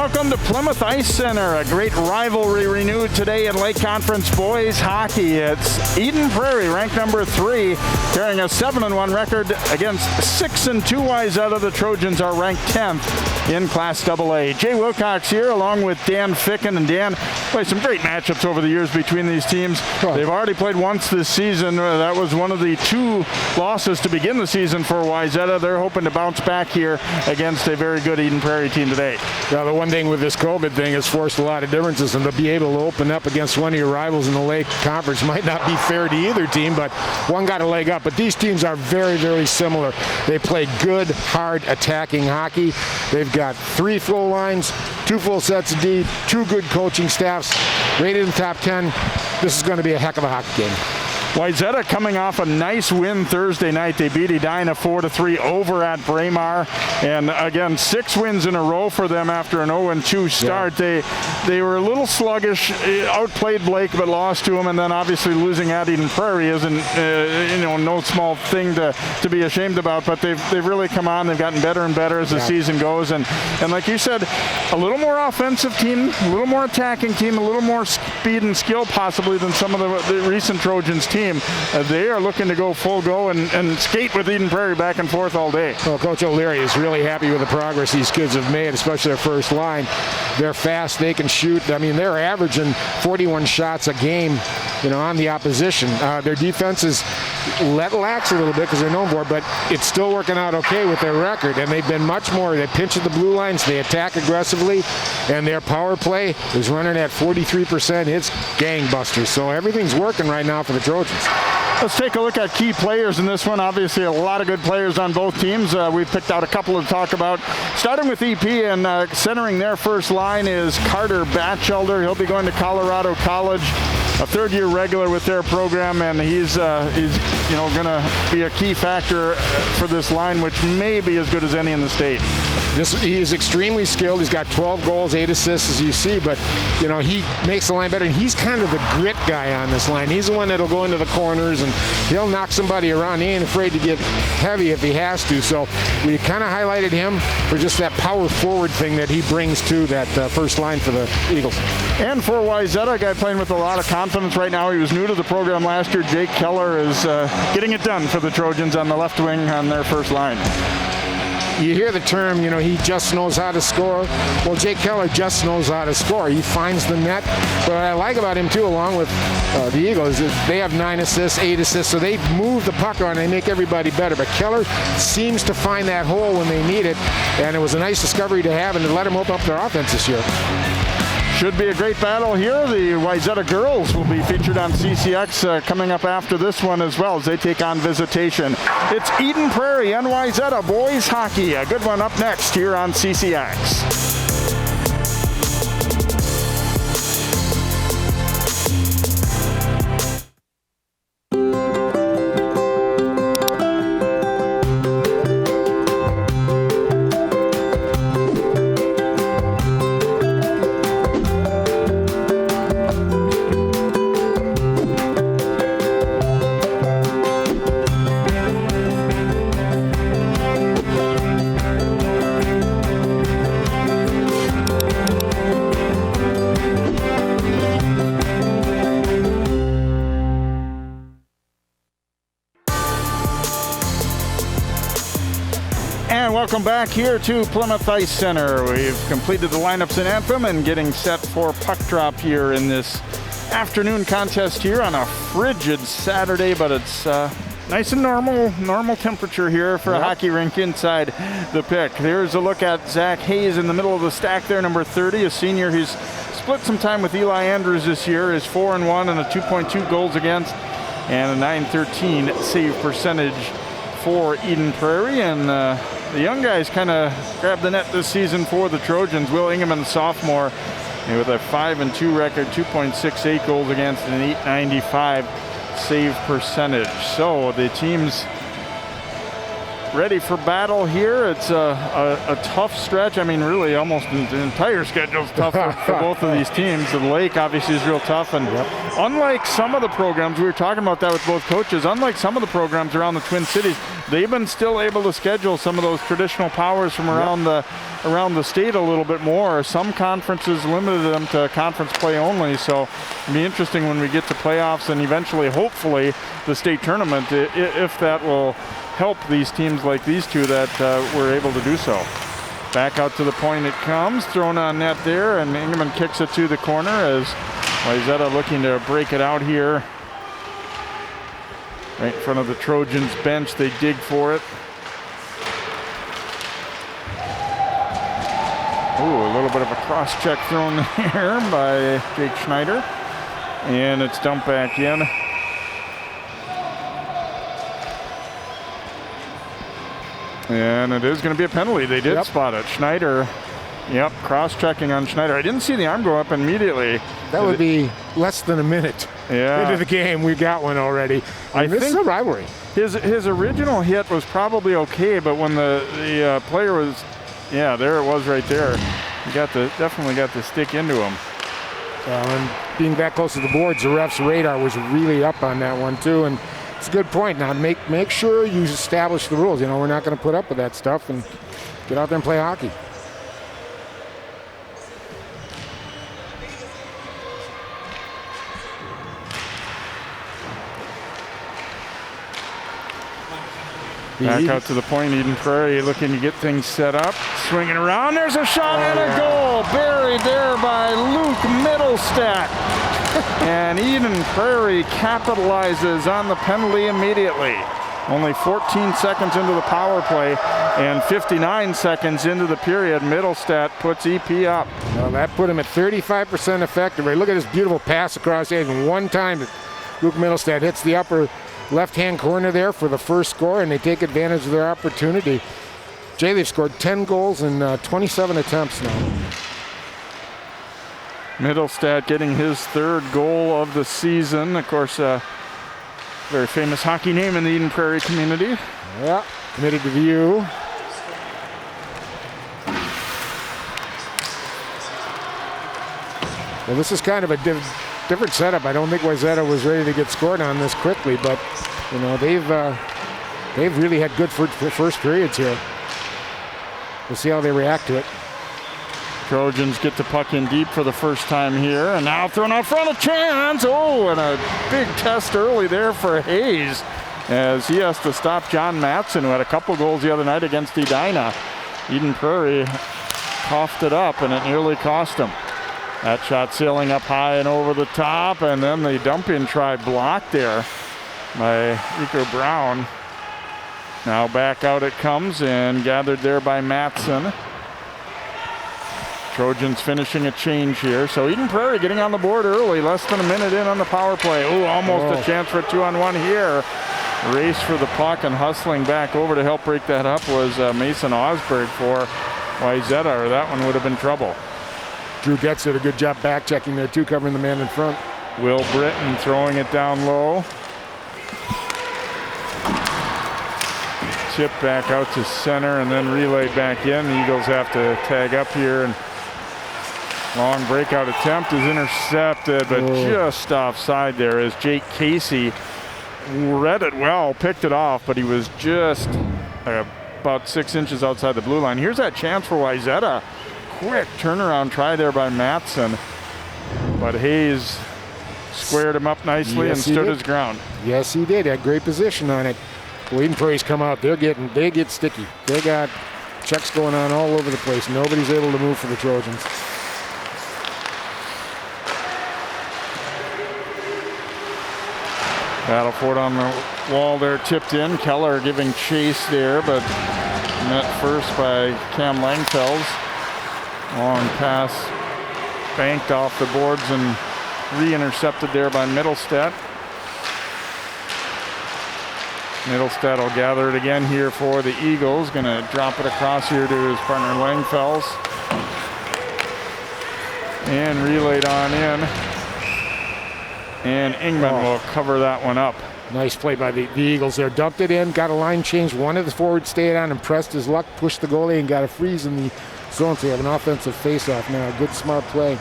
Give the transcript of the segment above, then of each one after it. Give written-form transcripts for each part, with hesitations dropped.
welcome to Plymouth Ice Center. A great rivalry renewed today in Lake Conference boys hockey. It's Eden Prairie, ranked number 3, carrying a 7-1 record against 6-2 Wayzata. The Trojans are ranked 10th in Class AA. Jay Wilcox here, along with Dan Ficken. And Dan, played some great matchups over the years between these teams. They've already played once this season. That was one of the 2 losses to begin the season for Wayzata. They're hoping to bounce back here against a very good Eden Prairie team today. Yeah, the one thing with this COVID thing has forced a lot of differences, and to be able to open up against one of your rivals in the Lake Conference might not be fair to either team, but one got a leg up. But these teams are very, very similar. They play good, hard, attacking hockey. They've got 3 full lines, 2 full sets of D, 2 good coaching staffs, rated in the top 10. This is going to be a heck of a hockey game. Wayzata coming off a nice win Thursday night. They beat Edina 4-3 over at Braemar. And again, 6 wins in a row for them after an 0-2 start. Yeah. They were a little sluggish, outplayed Blake, but lost to him. And then obviously losing at Eden Prairie isn't no small thing to be ashamed about. But they've really come on. They've gotten better and better as the season goes. And like you said, a little more offensive team, a little more attacking team, a little more speed and skill possibly than some of the recent Trojans team. They are looking to go full go and skate with Eden Prairie back and forth all day. Well, Coach O'Leary is really happy with the progress these kids have made, especially their first line. They're fast, they can shoot. I mean, they're averaging 41 shots a game, on the opposition. Their defense is let lax a little bit because they're known for it, but it's still working out okay with their record. And they've been much more. They pinch at the blue lines, they attack aggressively, and their power play is running at 43%. It's gangbusters. So everything's working right now for the Trojans. Let's take a look at key players in this one. Obviously, a lot of good players on both teams. We've picked out a couple to talk about. Starting with EP, and centering their first line is Carter Bachelder. He'll be going to Colorado College, a third-year regular with their program, and he's going to be a key factor for this line, which may be as good as any in the state. He is extremely skilled. He's got 12 goals, 8 assists, as you see, but he makes the line better, and he's kind of the grit guy on this line. He's the one that'll go into the corners, and he'll knock somebody around. He ain't afraid to get heavy if he has to, so we kind of highlighted him for just that power forward thing that he brings to that first line for the Eagles. And for Wayzata, a guy playing with a lot of confidence right now. He was new to the program last year. Jake Keller is getting it done for the Trojans on the left wing on their first line. You hear the term, he just knows how to score. Well, Jake Keller just knows how to score. He finds the net. But what I like about him, too, along with the Eagles, is they have 9 assists, 8 assists, so they move the puck around and they make everybody better. But Keller seems to find that hole when they need it, and it was a nice discovery to have and to let him open up their offense this year. Should be a great battle here. The Wayzata girls will be featured on CCX coming up after this one as well as they take on Visitation. It's Eden Prairie and Wayzata boys hockey. A good one up next here on CCX. Welcome back here to Plymouth Ice Center. We've completed the lineups and anthem and getting set for puck drop here in this afternoon contest here on a frigid Saturday, but it's nice and normal temperature here for a hockey rink inside the pick. Here's a look at Zach Hayes in the middle of the stack there, number 30, a senior. He's split some time with Eli Andrews this year. Is 4-1 and a 2.2 goals against and a .913 save percentage for Eden Prairie. And the young guys kind of grabbed the net this season for the Trojans. Will Ingeman, sophomore, with a 5-2 record, 2.68 goals against and an .895 save percentage. So the teams ready for battle here. It's a tough stretch. I mean, really, almost the entire schedule is tough for both of these teams. The Lake obviously is real tough, and unlike some of the programs, we were talking about that with both coaches, unlike some of the programs around the Twin Cities, they've been still able to schedule some of those traditional powers from around the state a little bit more. Some conferences limited them to conference play only, so it'll be interesting when we get to playoffs and eventually, hopefully, the state tournament, if that will help these teams like these two that were able to do so. Back out to the point it comes, thrown on net there, and Ingeman kicks it to the corner as Wayzata looking to break it out here. Right in front of the Trojans bench, they dig for it. Ooh, a little bit of a cross check thrown there by Jake Schneider. And it's dumped back in. And it is going to be a penalty. They did spot it. Schneider, cross-checking on Schneider. I didn't see the arm go up immediately. That would be less than a minute into the game. We got one already. This is a rivalry. His original hit was probably okay, but when the player was, there it was right there. He definitely got the stick into him. And being that close to the boards, the ref's radar was really up on that one too. And it's a good point. Now make sure you establish the rules. We're not going to put up with that stuff, and get out there and play hockey. Back out to the point, Eden Prairie looking to get things set up. Swinging around, there's a shot and a goal. Buried there by Luke Middlestadt. And Eden Prairie capitalizes on the penalty immediately. Only 14 seconds into the power play and 59 seconds into the period, Middlestadt puts EP up. Well, that put him at 35% effective. Look at this beautiful pass across the edge. And one time, Luke Middlestadt hits the upper left-hand corner there for the first score, and they take advantage of their opportunity. Jay, they've scored 10 goals in 27 attempts now. Middlestadt getting his third goal of the season. Of course, very famous hockey name in the Eden Prairie community. Yeah, committed to the U. Well, this is kind of a different setup. I don't think Wayzata was ready to get scored on this quickly, but they've really had good first periods here. We'll see how they react to it. Trojans get the puck in deep for the first time here, and now thrown out front, a chance. Oh, and a big test early there for Hayes, as he has to stop John Matson, who had a couple goals the other night against Edina. Eden Prairie coughed it up, and it nearly cost him. That shot sailing up high and over the top, and then the dump-in try blocked there by Rico Brown. Now back out it comes, and gathered there by Matson. Trojans finishing a change here. So Eden Prairie getting on the board early, less than a minute in on the power play. Oh, almost a chance for a 2-on-1 here. Race for the puck and hustling back over to help break that up was Mason Osberg for Wayzata, or that one would have been trouble. Drew Getz did a good job back checking there too, covering the man in front. Will Britton throwing it down low. Chip back out to center and then relayed back in. The Eagles have to tag up here, and long breakout attempt is intercepted, but just offside there as Jake Casey read it well, picked it off, but he was just about 6 inches outside the blue line. Here's that chance for Wayzata. Quick turnaround try there by Matson, but Hayes squared him up nicely and stood his ground. Yes, he did. Had great position on it. Eden Prairie's come out. They get sticky. They got checks going on all over the place. Nobody's able to move for the Trojans. Battle for it on the wall there, tipped in. Keller giving chase there, but met first by Cam Langfels. Long pass banked off the boards and re-intercepted there by Middlestadt. Middlestadt will gather it again here for the Eagles. Going to drop it across here to his partner Langfels. And relayed on in. And Ingman will cover that one up. Nice play by the Eagles there. Dumped it in, got a line change. One of the forwards stayed on and pressed his luck, pushed the goalie, and got a freeze in the zone. So you have an offensive faceoff now. Good, smart play.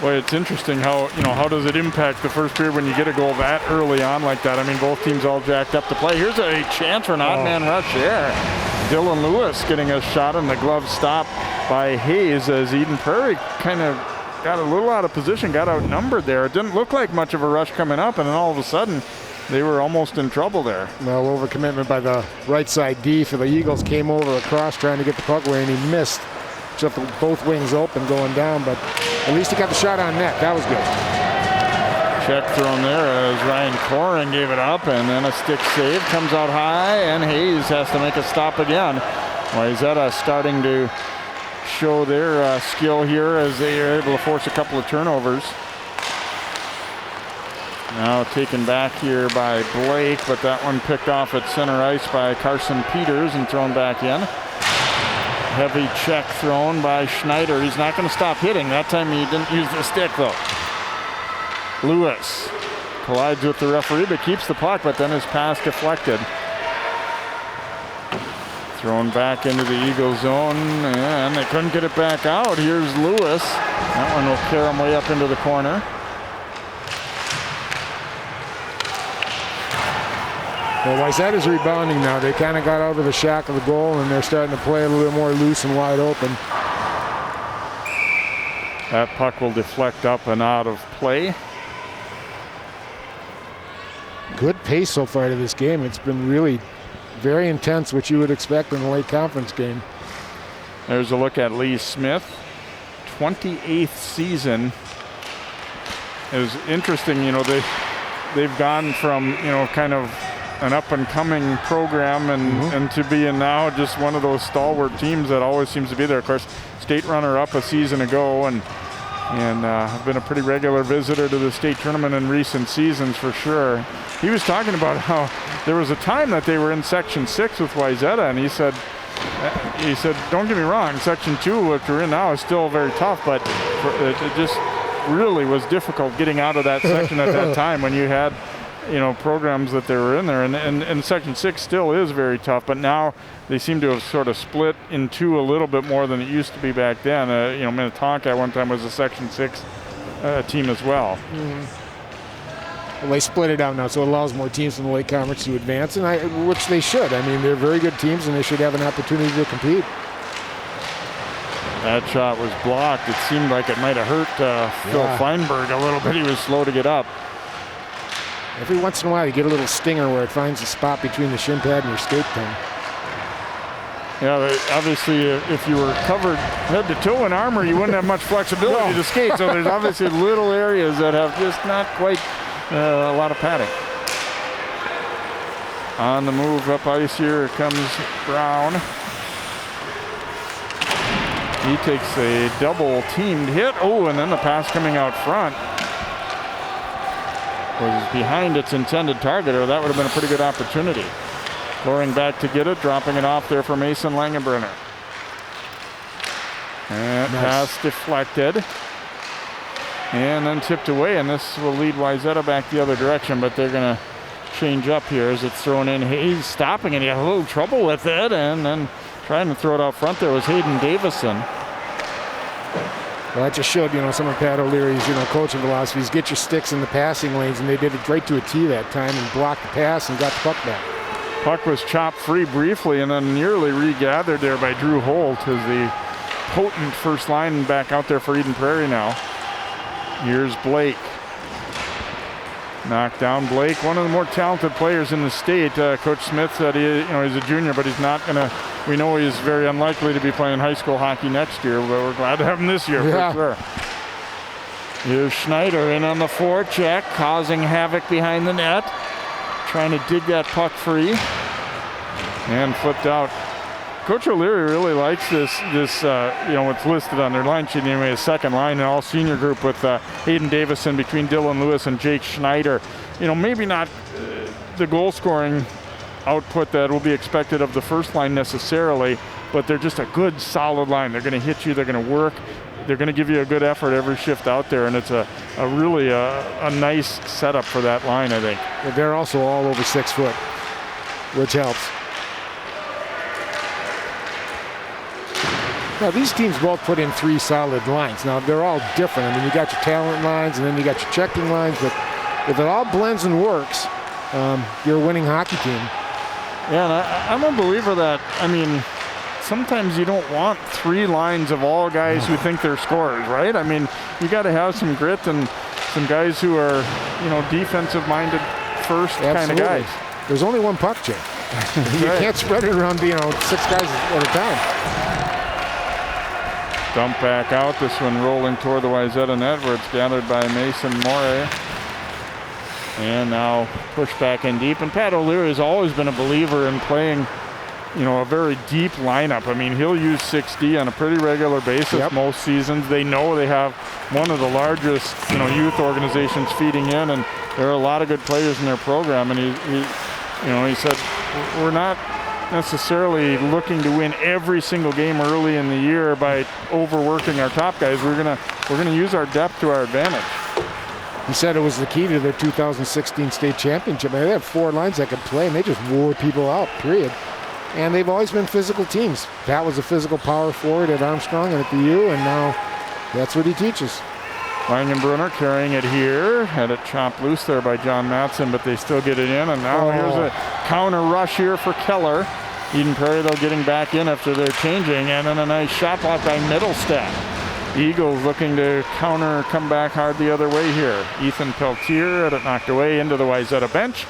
Well, it's interesting how does it impact the first period when you get a goal that early on like that? I mean, both teams all jacked up to play. Here's a chance for an odd man rush there. Dylan Lewis getting a shot on the glove stop by Hayes as Eden Prairie kind of got a little out of position, got outnumbered there. It didn't look like much of a rush coming up, and then all of a sudden they were almost in trouble there. Well, overcommitment by the right side D for the Eagles. Came over across trying to get the puck away, and he missed. Just both wings open going down, but at least he got the shot on net. That was good. Check thrown there as Ryan Corin gave it up, and then a stick save comes out high, and Hayes has to make a stop again. Wayzata starting to show their skill here as they are able to force a couple of turnovers. Now taken back here by Blake, but that one picked off at center ice by Carson Peters and thrown back in. Heavy check thrown by Schneider. He's not going to stop hitting. That time he didn't use the stick though. Lewis collides with the referee but keeps the puck, but then his pass deflected. Thrown back into the Eagle zone, and they couldn't get it back out. Here's Lewis. That one will carry him way up into the corner. Well, Wayzata's rebounding now. They kind of got out of the shack of the goal, and they're starting to play a little bit more loose and wide open. That puck will deflect up and out of play. Good pace so far to this game. It's been really very intense, which you would expect in a late conference game. There's a look at Lee Smith. 28th season. It was interesting, they've gone from, kind of an up-and-coming program and to being now just one of those stalwart teams that always seems to be there. Of course, state runner-up a season ago and have been a pretty regular visitor to the state tournament in recent seasons for sure. He was talking about how there was a time that they were in Section 6 with Wayzata, and he said, don't get me wrong, Section 2, which we're in now, is still very tough, but it just really was difficult getting out of that section at that time when you had programs that they were in there, and Section 6 still is very tough, but now they seem to have sort of split in two a little bit more than it used to be back then. Minnetonka at one time was a Section 6 team as well. Well, they split it out now, so it allows more teams in the Lake Conference to advance, which they should. I mean, they're very good teams, and they should have an opportunity to compete. That shot was blocked. It seemed like it might have hurt Phil Feinberg a little bit. He was slow to get up. Every once in a while, you get a little stinger where it finds a spot between the shin pad and your skate pin. Yeah, obviously, if you were covered head to toe in armor, you wouldn't have much flexibility to skate. So there's obviously little areas that have just not quite a lot of padding. On the move up ice here comes Brown. He takes a double teamed hit. Oh, and then the pass coming out front was behind its intended target, or that would have been a pretty good opportunity. Going back to get it, dropping it off there for Mason Langenbrenner. And pass deflected. And then tipped away, and this will lead Wayzata back the other direction, but they're going to change up here as it's thrown in. Hayes stopping it. He had a little trouble with it, and then trying to throw it out front there was Hayden Davison. Well, that just showed, some of Pat O'Leary's, coaching philosophies. Get your sticks in the passing lanes, and they did it right to a tee that time and blocked the pass and got the puck back. Puck was chopped free briefly and then nearly regathered there by Drew Holt as the potent first line back out there for Eden Prairie now. Here's Blake. Knocked down Blake, one of the more talented players in the state. Coach Smith said he's a junior, but he's not going to. We know he's very unlikely to be playing high school hockey next year, but we're glad to have him this year for sure. Here's Schneider in on the forecheck, causing havoc behind the net, trying to dig that puck free, and flipped out. Coach O'Leary really likes this what's listed on their line sheet anyway, a second line, an all-senior group with Hayden Davison between Dylan Lewis and Jake Schneider. Maybe not the goal-scoring output that will be expected of the first line necessarily, but they're just a good, solid line. They're going to hit you. They're going to work. they're going to give you a good effort every shift out there, and it's a really nice setup for that line, I think. But they're also all over 6 foot, which helps. Now, these teams both put in 3 solid lines. Now, they're all different. I mean, you got your talent lines, and then you got your checking lines, but if it all blends and works, you're a winning hockey team. Yeah, and I'm a believer that, I mean, sometimes you don't want 3 lines of all guys who think they're scorers, right? I mean, you got to have some grit and some guys who are, defensive-minded first kind of guys. There's only one puck check. You can't spread it around, 6 guys at a time. Dump back out. This one rolling toward the Wayzata net where it's gathered by Mason Morey. And now push back in deep. And Pat O'Leary has always been a believer in playing, a very deep lineup. I mean, he'll use 6D on a pretty regular basis most seasons. They know they have one of the largest, youth organizations feeding in, and there are a lot of good players in their program. And he said, we're not necessarily looking to win every single game early in the year by overworking our top guys. We're gonna use our depth to our advantage. He said it was the key to their 2016 state championship. I mean, they have 4 lines that could play, and they just wore people out, period. And they've always been physical teams. Pat was a physical power forward at Armstrong and at the U, and now that's what he teaches. Langenbrunner carrying it here. Had it chopped loose there by John Matson, but they still get it in. And now here's a counter rush here for Keller. Eden Prairie, though, getting back in after they're changing. And then a nice shot block by Middlestat. Eagles looking to counter, come back hard the other way here. Ethan Peltier had it knocked away into the Wayzata bench.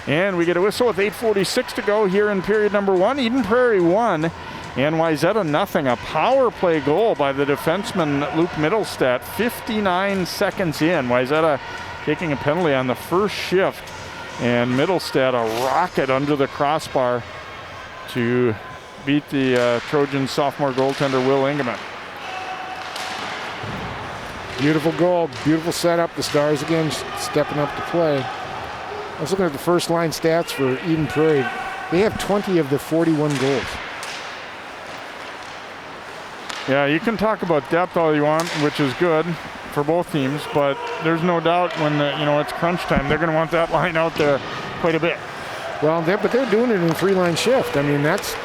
And we get a whistle with 8:46 to go here in period number 1. Eden Prairie 1. And Wayzata nothing. A power play goal by the defenseman Luke Middlestat 59 seconds in. Wayzata taking a penalty on the first shift, and Middlestat a rocket under the crossbar to beat the Trojan sophomore goaltender Will Ingeman. Beautiful goal, beautiful setup. The Stars again stepping up to play. I was looking at the first line stats for Eden Prairie. They have 20 of the 41 goals. Yeah, you can talk about depth all you want, which is good for both teams, but there's no doubt when it's crunch time, they're going to want that line out there quite a bit. Well, but they're doing it in a 3-line shift. I mean, that's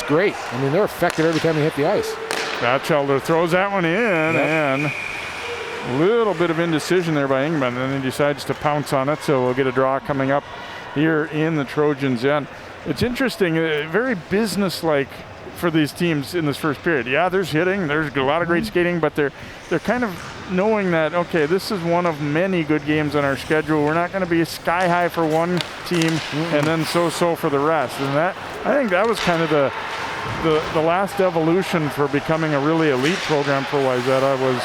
great. I mean, they're effective every time they hit the ice. Bachelder throws that one in, and a little bit of indecision there by Ingman, and then he decides to pounce on it, so we'll get a draw coming up here in the Trojans' end. It's interesting, very business-like for these teams in this first period. Yeah, there's hitting, there's a lot of great skating, but they're kind of knowing that, okay, this is one of many good games on our schedule. We're not going to be sky high for one team and then so for the rest. And that, I think that was kind of the last evolution for becoming a really elite program for Wayzata, was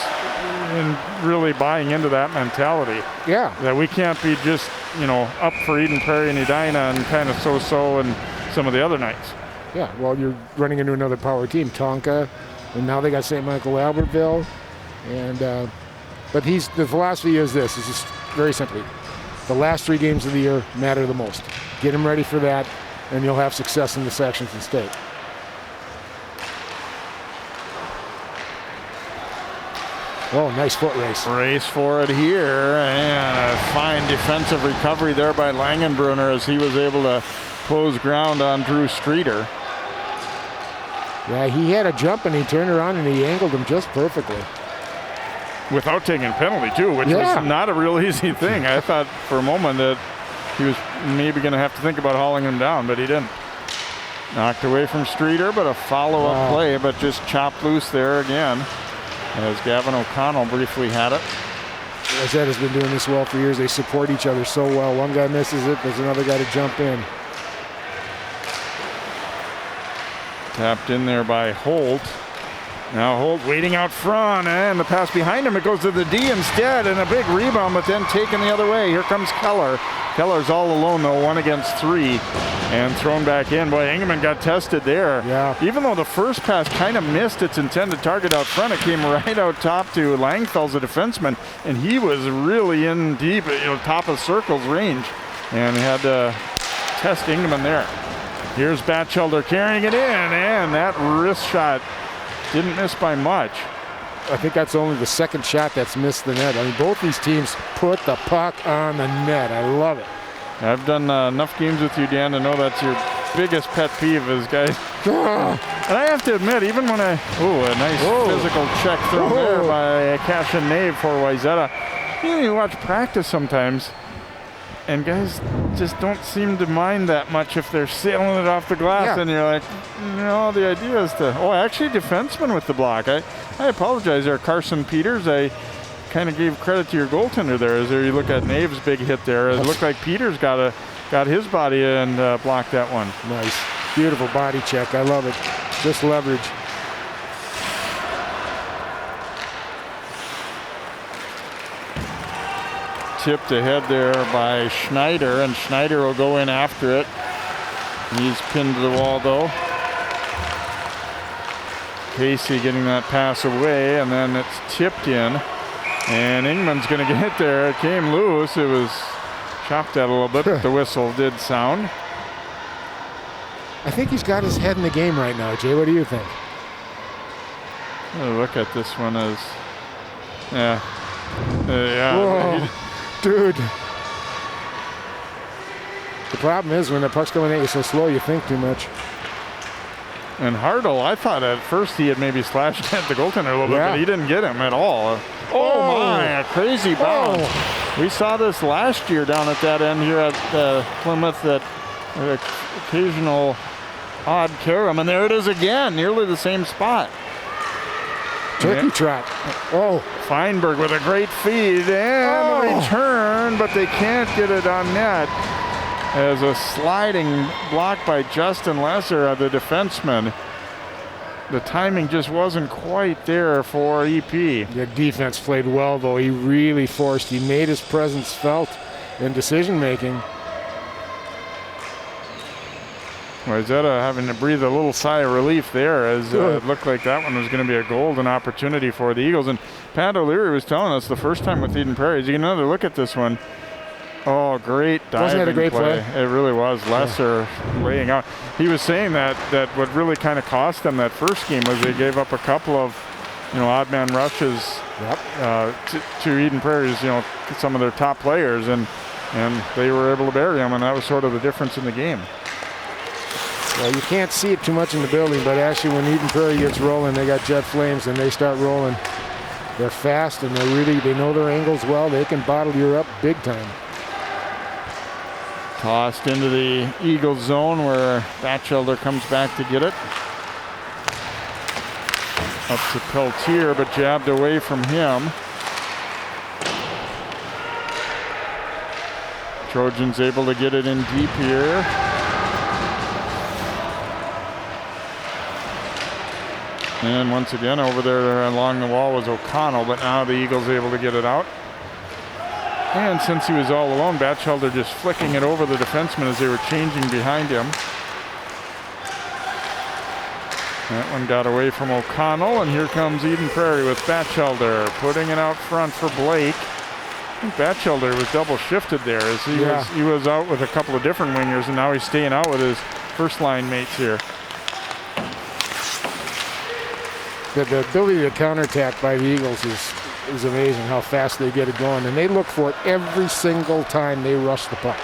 in really buying into that mentality. Yeah. That we can't be just, up for Eden Prairie and Edina and kind of so and some of the other nights. Yeah, well, you're running into another power team, Tonka, and now they got St. Michael Albertville. And but the philosophy is this: is just very simply, the last 3 games of the year matter the most. Get them ready for that, and you'll have success in the sections and state. Oh, nice foot race. Race for it here, and a fine defensive recovery there by Langenbrunner as he was able to close ground on Drew Streeter. Yeah, he had a jump and he turned around and he angled him just perfectly. Without taking a penalty, too, which was not a real easy thing. I thought for a moment that he was maybe going to have to think about hauling him down, but he didn't. Knocked away from Streeter, but a follow-up play, but just chopped loose there again, as Gavin O'Connell briefly had it. Wayzata has been doing this well for years. They support each other so well. One guy misses it, there's another guy to jump in. Tapped in there by Holt. Now Holt waiting out front, and the pass behind him. It goes to the D instead, and a big rebound, but then taken the other way. Here comes Keller. Keller's all alone, though, 1 against 3, and thrown back in. Boy, Ingeman got tested there. Yeah. Even though the first pass kind of missed its intended target out front, it came right out top to Langfels, the defenseman, and he was really in deep, top of circles range, and had to test Ingeman there. Here's Bachelder carrying it in, and that wrist shot didn't miss by much. I think that's only the second shot that's missed the net. I mean, both these teams put the puck on the net. I love it. I've done enough games with you, Dan, to know that's your biggest pet peeve is guys. And I have to admit, even when a nice physical check thrown there by Cash and Nave for Wayzata. You watch practice sometimes, and guys just don't seem to mind that much if they're sailing it off the glass, and you're like, the idea is to, actually defenseman with the block. I apologize there, Carson Peters. I kind of gave credit to your goaltender there. As there you look at Nave's big hit there. It looked like Peters got his body and blocked that one. Nice. Beautiful body check. I love it. Just leverage. Tipped ahead there by Schneider, and Schneider will go in after it. He's pinned to the wall though. Casey getting that pass away, and then it's tipped in. And Ingman's going to get there. It came loose. It was chopped at a little bit, but the whistle did sound. I think he's got his head in the game right now, Jay. What do you think? Look at this one as, Whoa. Dude. The problem is when the puck's going at you so slow, you think too much. And Hartle, I thought at first he had maybe slashed at the goaltender a little bit, but he didn't get him at all. Oh my, a crazy bounce. We saw this last year down at that end here at Plymouth, that occasional odd carom, and there it is again, nearly the same spot. Turkey trot. Feinberg with a great feed and a return, but they can't get it on net. As a sliding block by Justin Lesser, the defenseman. The timing just wasn't quite there for EP. The defense played well, though. He really he made his presence felt in decision-making. Wayzata having to breathe a little sigh of relief there, as it looked like that one was going to be a golden opportunity for the Eagles. And Pat O'Leary was telling us the first time with Eden Prairie, you get another look at this one. Oh, great diving. Wasn't that a great play? It really was. Lesser laying out. He was saying that what really kind of cost them that first game was they gave up a couple of, odd man rushes to Eden Prairie's, some of their top players, and they were able to bury them, and that was sort of the difference in the game. Well, you can't see it too much in the building, but actually when Eden Prairie gets rolling, they got jet flames and they start rolling. They're fast and they know their angles well. They can bottle you up big time. Tossed into the Eagles zone where Bachelder comes back to get it. Up to Peltier, but jabbed away from him. Trojans able to get it in deep here. And once again over there along the wall was O'Connell, but now the Eagles able to get it out. And since he was all alone, Bachelder just flicking it over the defenseman as they were changing behind him. That one got away from O'Connell, and here comes Eden Prairie with Bachelder putting it out front for Blake. I think Bachelder was double shifted there as he was out with a couple of different wingers, and now he's staying out with his first line mates here. The ability to counterattack by the Eagles is amazing, how fast they get it going. And they look for it every single time they rush the puck.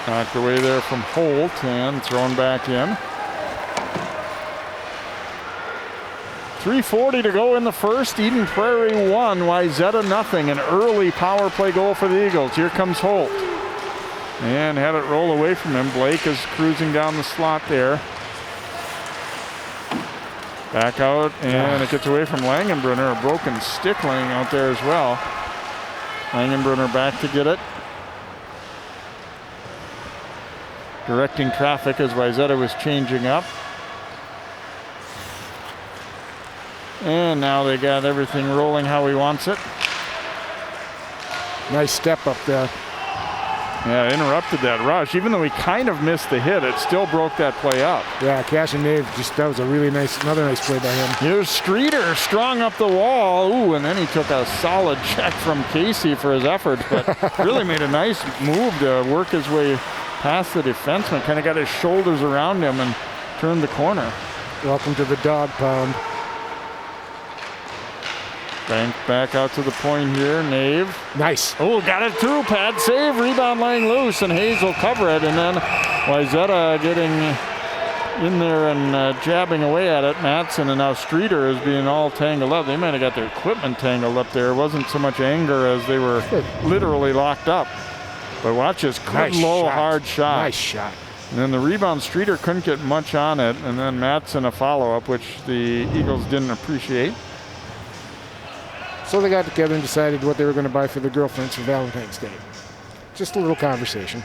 Knocked away there from Holt and thrown back in. 3:40 to go in the first. Eden Prairie 1, Wayzata nothing. An early power play goal for the Eagles. Here comes Holt. And had it roll away from him. Blake is cruising down the slot there. Back out, and it gets away from Langenbrunner. A broken stick laying out there as well. Langenbrunner back to get it. Directing traffic as Wayzata was changing up. And now they got everything rolling how he wants it. Nice step up there. Yeah, interrupted that rush. Even though he kind of missed the hit, it still broke that play up. Yeah, Cash and Dave, that was a really another nice play by him. Here's Streeter strong up the wall. Ooh, and then he took a solid check from Casey for his effort, but really made a nice move to work his way past the defenseman. Kind of got his shoulders around him and turned the corner. Welcome to the dog pound. Bank back out to the point here. Nave. Nice. Oh, got it through. Pad save. Rebound laying loose, and Hayes will cover it. And then Wayzata getting in there and jabbing away at it. Matson and now Streeter is being all tangled up. They might have got their equipment tangled up there. It wasn't so much anger as they were literally locked up. But watch this good Nice low shot. hard shot. Nice shot. And then the rebound, Streeter couldn't get much on it. And then Matson a follow-up, which the Eagles didn't appreciate. So they got together and decided what they were going to buy for their girlfriends for Valentine's Day. Just a little conversation.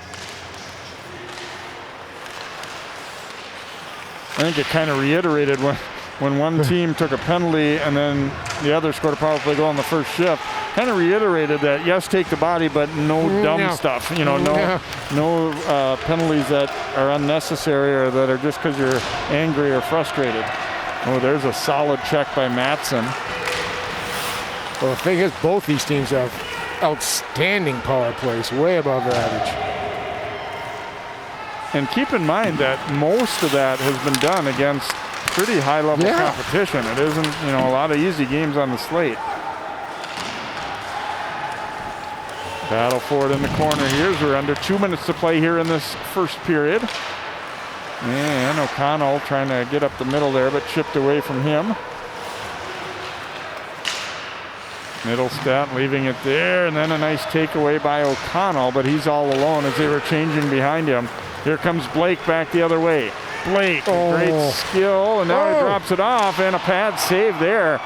I think it kind of reiterated when one team took a penalty and then the other scored a power play goal in the first shift. Kind of reiterated that, yes, take the body, but no dumb stuff. You know, no penalties that are unnecessary or that are just because you're angry or frustrated. Oh, there's a solid check by Matson. Well, the thing is, both these teams have outstanding power plays, way above average. And keep in mind that most of that has been done against pretty high-level competition. It isn't, a lot of easy games on the slate. Battle for it in the corner here as we're under 2 minutes to play here in this first period. And O'Connell trying to get up the middle there, but chipped away from him. Middlestat leaving it there, and then a nice takeaway by O'Connell, but he's all alone as they were changing behind him. Here comes Blake back the other way. Blake, great skill, and now he drops it off, and a pad save there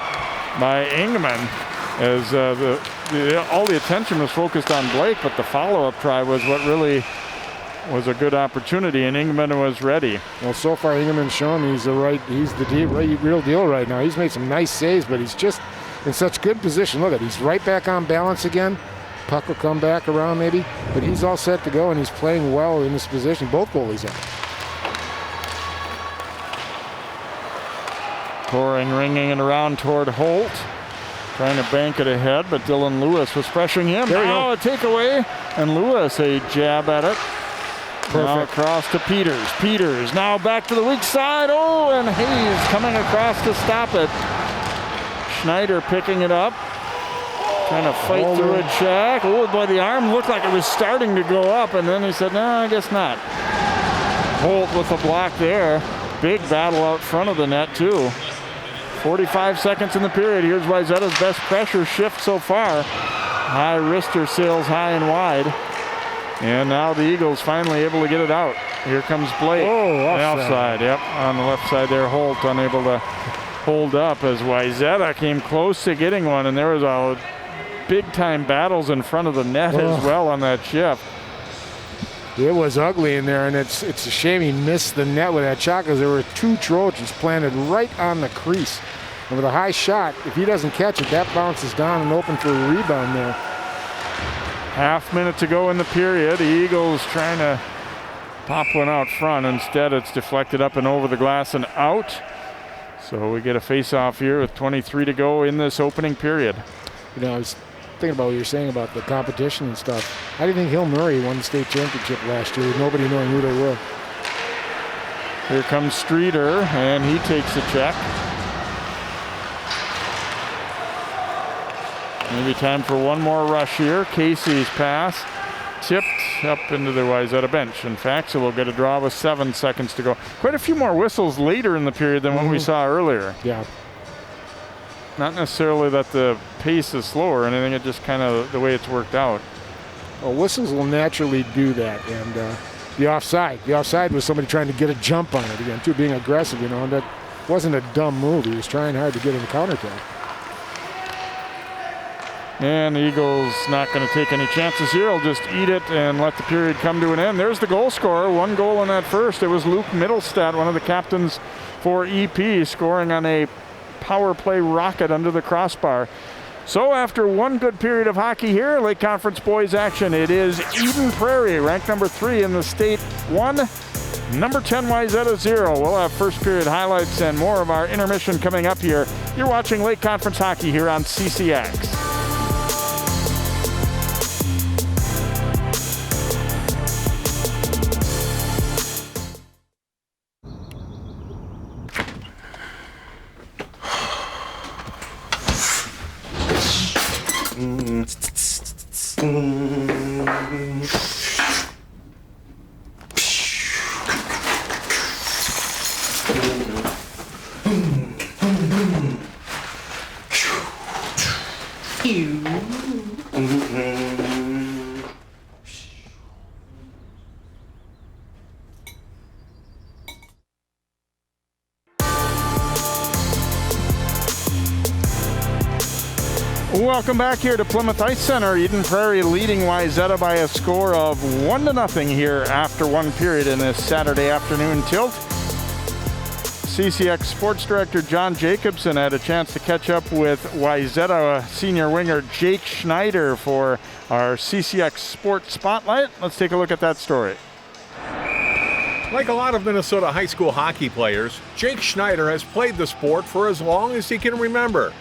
by Ingman as all the attention was focused on Blake, but the follow-up try was what really was a good opportunity, and Ingman was ready. Well, so far Ingman's shown he's the real deal right now. He's made some nice saves, but he's just in such good position. Look at it, he's right back on balance again. Puck will come back around maybe, but he's all set to go, and he's playing well in this position. Both goalies are. Pouring, ringing it around toward Holt. Trying to bank it ahead, but Dylan Lewis was pressuring him. Now a takeaway, and Lewis a jab at it. Perfect. Now across to Peters. Peters now back to the weak side. Oh, and Hayes coming across to stop it. Schneider picking it up. Trying to fight through a check. Oh, boy, the arm looked like it was starting to go up, and then he said, no, I guess not. Holt with a block there. Big battle out front of the net, too. 45 seconds in the period. Here's Wayzata's best pressure shift so far. High wrister sails high and wide. And now the Eagles finally able to get it out. Here comes Blake. Offside. Yep, on the left side there. Holt unable to hold up as Wayzata came close to getting one, and there was a big-time battles in front of the net as well on that shift. It was ugly in there, and it's a shame he missed the net with that shot because there were two Trojans planted right on the crease. And with a high shot, if he doesn't catch it, that bounces down and open for a rebound there. Half minute to go in the period. The Eagles trying to pop one out front. Instead, it's deflected up and over the glass and out. So we get a face-off here with 23 to go in this opening period. I was thinking about what you're saying about the competition and stuff. How do you think Hill Murray won the state championship last year with nobody knowing who they were? Here comes Streeter, and he takes a check. Maybe time for one more rush here. Casey's pass tipped up into the Wayzata bench. In fact, so we'll get a draw with 7 seconds to go. Quite a few more whistles later in the period than what we saw earlier. Yeah. Not necessarily that the pace is slower or anything, it's just kind of the way it's worked out. Well, whistles will naturally do that. And the offside was somebody trying to get a jump on it again, too, being aggressive, and that wasn't a dumb move. He was trying hard to get in the counterattack. And the Eagles not going to take any chances here. They'll just eat it and let the period come to an end. There's the goal scorer. One goal in that first. It was Luke Middlestat, one of the captains for EP, scoring on a power play rocket under the crossbar. So after one good period of hockey here, Lake Conference boys action, it is Eden Prairie, ranked number 3 in the state, 1, number 10 Wayzata 0. We'll have first period highlights and more of our intermission coming up here. You're watching Lake Conference hockey here on CCX. Welcome back here to Plymouth Ice Center. Eden Prairie leading Wayzata by a score of 1-0 here after one period in this Saturday afternoon tilt. CCX Sports Director John Jacobson had a chance to catch up with Wayzata senior winger Jake Schneider for our CCX Sports Spotlight. Let's take a look at that story. Like a lot of Minnesota high school hockey players, Jake Schneider has played the sport for as long as he can remember.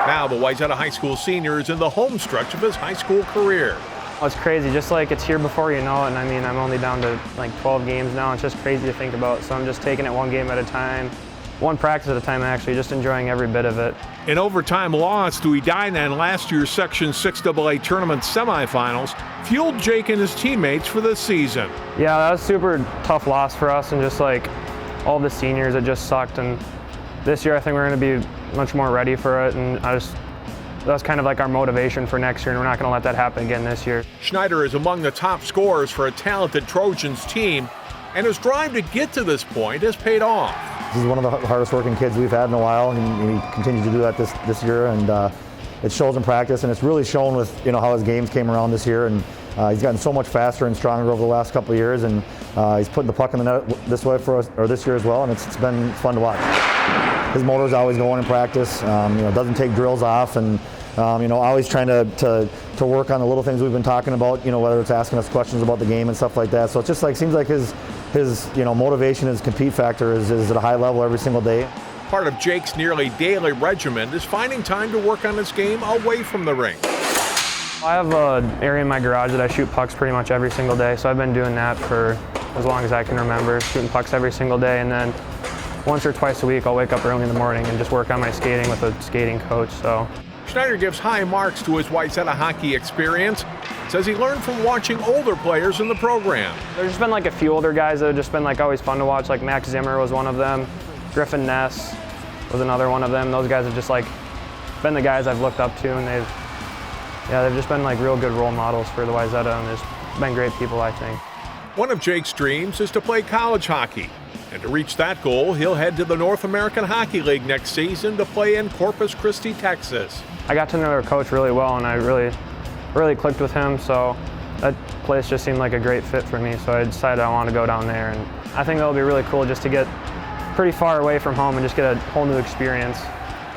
Now the Wayzata High School senior is in the home stretch of his high school career. It's crazy, just like it's here before you know it, and I mean, I'm only down to like 12 games now. It's just crazy to think about, so I'm just taking it one game at a time, one practice at a time actually, just enjoying every bit of it. An overtime loss to Edina in last year's Section 6AA tournament semifinals fueled Jake and his teammates for this season. Yeah, that was a super tough loss for us, and just like all the seniors, it just sucked, and this year I think we're going to be much more ready for it, and that's kind of like our motivation for next year, and we're not going to let that happen again this year. Schneider is among the top scorers for a talented Trojans team, and his drive to get to this point has paid off. He's one of the hardest working kids we've had in a while, and he continues to do that this year, and it shows in practice, and it's really shown with how his games came around this year, and he's gotten so much faster and stronger over the last couple of years, and he's putting the puck in the net this way for us, or this year as well, and it's been fun to watch. His motor's always going in practice. Doesn't take drills off, and always trying to work on the little things we've been talking about. Whether it's asking us questions about the game and stuff like that. So it's just like seems like his motivation, his compete factor is at a high level every single day. Part of Jake's nearly daily regimen is finding time to work on his game away from the rink. I have an area in my garage that I shoot pucks pretty much every single day, so I've been doing that for as long as I can remember, shooting pucks every single day, and then once or twice a week I'll wake up early in the morning and just work on my skating with a skating coach. So Schneider gives high marks to his Wayzata hockey experience. Says he learned from watching older players in the program. There's just been like a few older guys that have just been like always fun to watch. Like Max Zimmer was one of them. Griffin Ness was another one of them. Those guys have just like been the guys I've looked up to, and they've just been like real good role models for the Wayzata, and they've been great people, I think. One of Jake's dreams is to play college hockey. And to reach that goal, he'll head to the North American Hockey League next season to play in Corpus Christi, Texas. I got to know their coach really well, and I really clicked with him, so that place just seemed like a great fit for me, so I decided I want to go down there, and I think that'll be really cool just to get pretty far away from home and just get a whole new experience.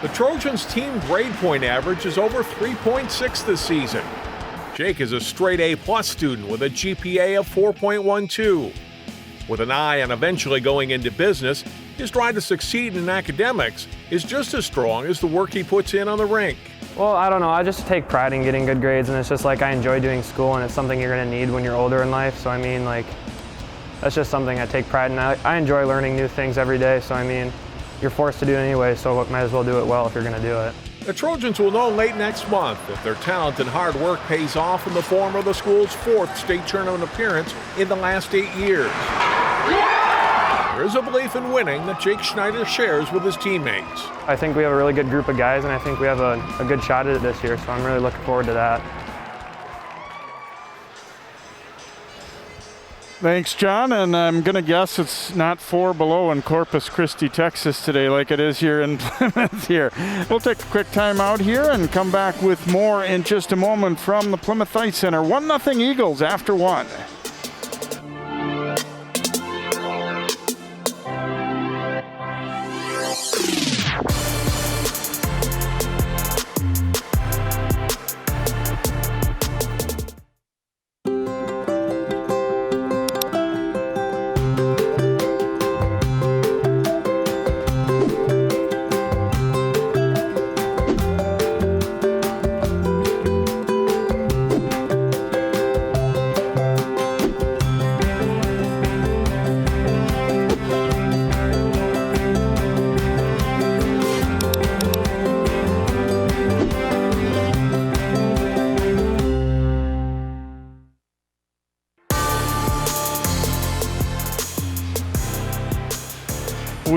The Trojans' team grade point average is over 3.6 this season. Jake is a straight A+ student with a GPA of 4.12. With an eye on eventually going into business, his drive to succeed in academics is just as strong as the work he puts in on the rink. Well, I don't know. I just take pride in getting good grades, and it's just like I enjoy doing school, and it's something you're going to need when you're older in life. So I mean, like, that's just something I take pride in. I enjoy learning new things every day, so I mean, you're forced to do it anyway, so might as well do it well if you're going to do it. The Trojans will know late next month if their talent and hard work pays off in the form of the school's 4th state tournament appearance in the last 8 years. There is a belief in winning that Jake Schneider shares with his teammates. I think we have a really good group of guys, and I think we have a good shot at it this year, so I'm really looking forward to that. Thanks, John, and I'm going to guess it's not 4 below in Corpus Christi, Texas today like it is here in Plymouth here. We'll take a quick time out here and come back with more in just a moment from the Plymouth Ice Center. 1-0 Eagles after 1.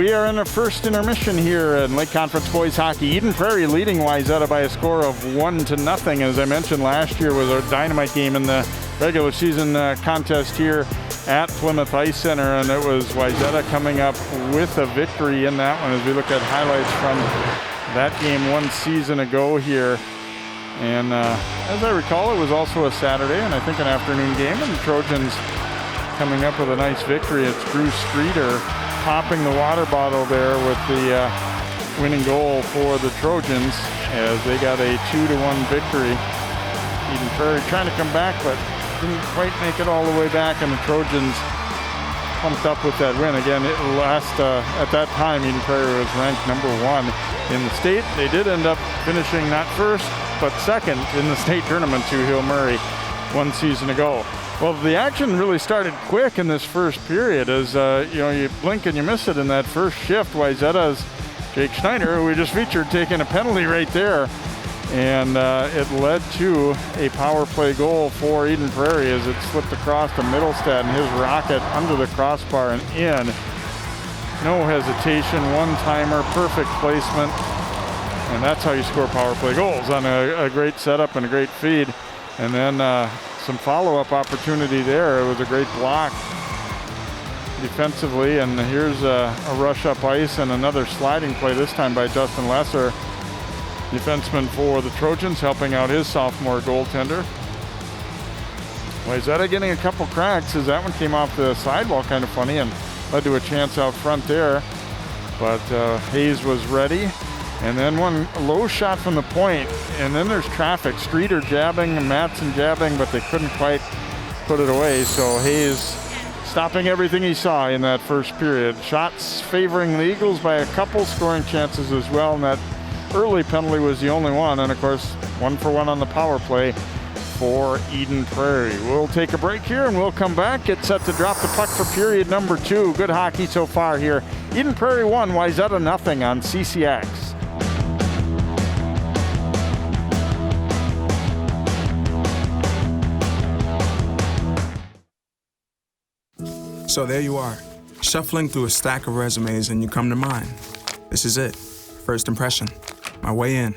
We are in the first intermission here in Lake Conference Boys Hockey. Eden Prairie leading Wayzata by a score of 1-0. As I mentioned, last year was a dynamite game in the regular season contest here at Plymouth Ice Center, and it was Wayzata coming up with a victory in that one as we look at highlights from that game one season ago here. And as I recall, it was also a Saturday and I think an afternoon game, and the Trojans coming up with a nice victory. It's Drew Streeter popping the water bottle there with the winning goal for the Trojans as they got a 2-1 victory. Eden Prairie trying to come back, but didn't quite make it all the way back, and the Trojans pumped up with that win. Again, at that time, Eden Prairie was ranked number 1 in the state. They did end up finishing not first, but second in the state tournament to Hill Murray one season ago. Well, the action really started quick in this first period as you blink and you miss it in that first shift. Wayzata's Jake Schneider, who we just featured, taking a penalty right there. And it led to a power play goal for Eden Prairie as it slipped across to Middlestad and his rocket under the crossbar and in. No hesitation, one-timer, perfect placement. And that's how you score power play goals, on a great setup and a great feed. And then some follow-up opportunity there. It was a great block defensively, and here's a rush up ice and another sliding play, this time by Justin Lesser, defenseman for the Trojans, helping out his sophomore goaltender. Wayzata getting a couple cracks as that one came off the sidewall, kind of funny, and led to a chance out front there. But Hayes was ready. And then one low shot from the point, and then there's traffic. Streeter jabbing and Matson jabbing, but they couldn't quite put it away. So Hayes stopping everything he saw in that first period. Shots favoring the Eagles by a couple, scoring chances as well, and that early penalty was the only one. And of course, 1-for-1 on the power play for Eden Prairie. We'll take a break here and we'll come back. Get set to drop the puck for period number 2. Good hockey so far here. Eden Prairie 1, Wayzata 0 on CCX. So there you are, shuffling through a stack of resumes and you come to mine. This is it, first impression, my way in.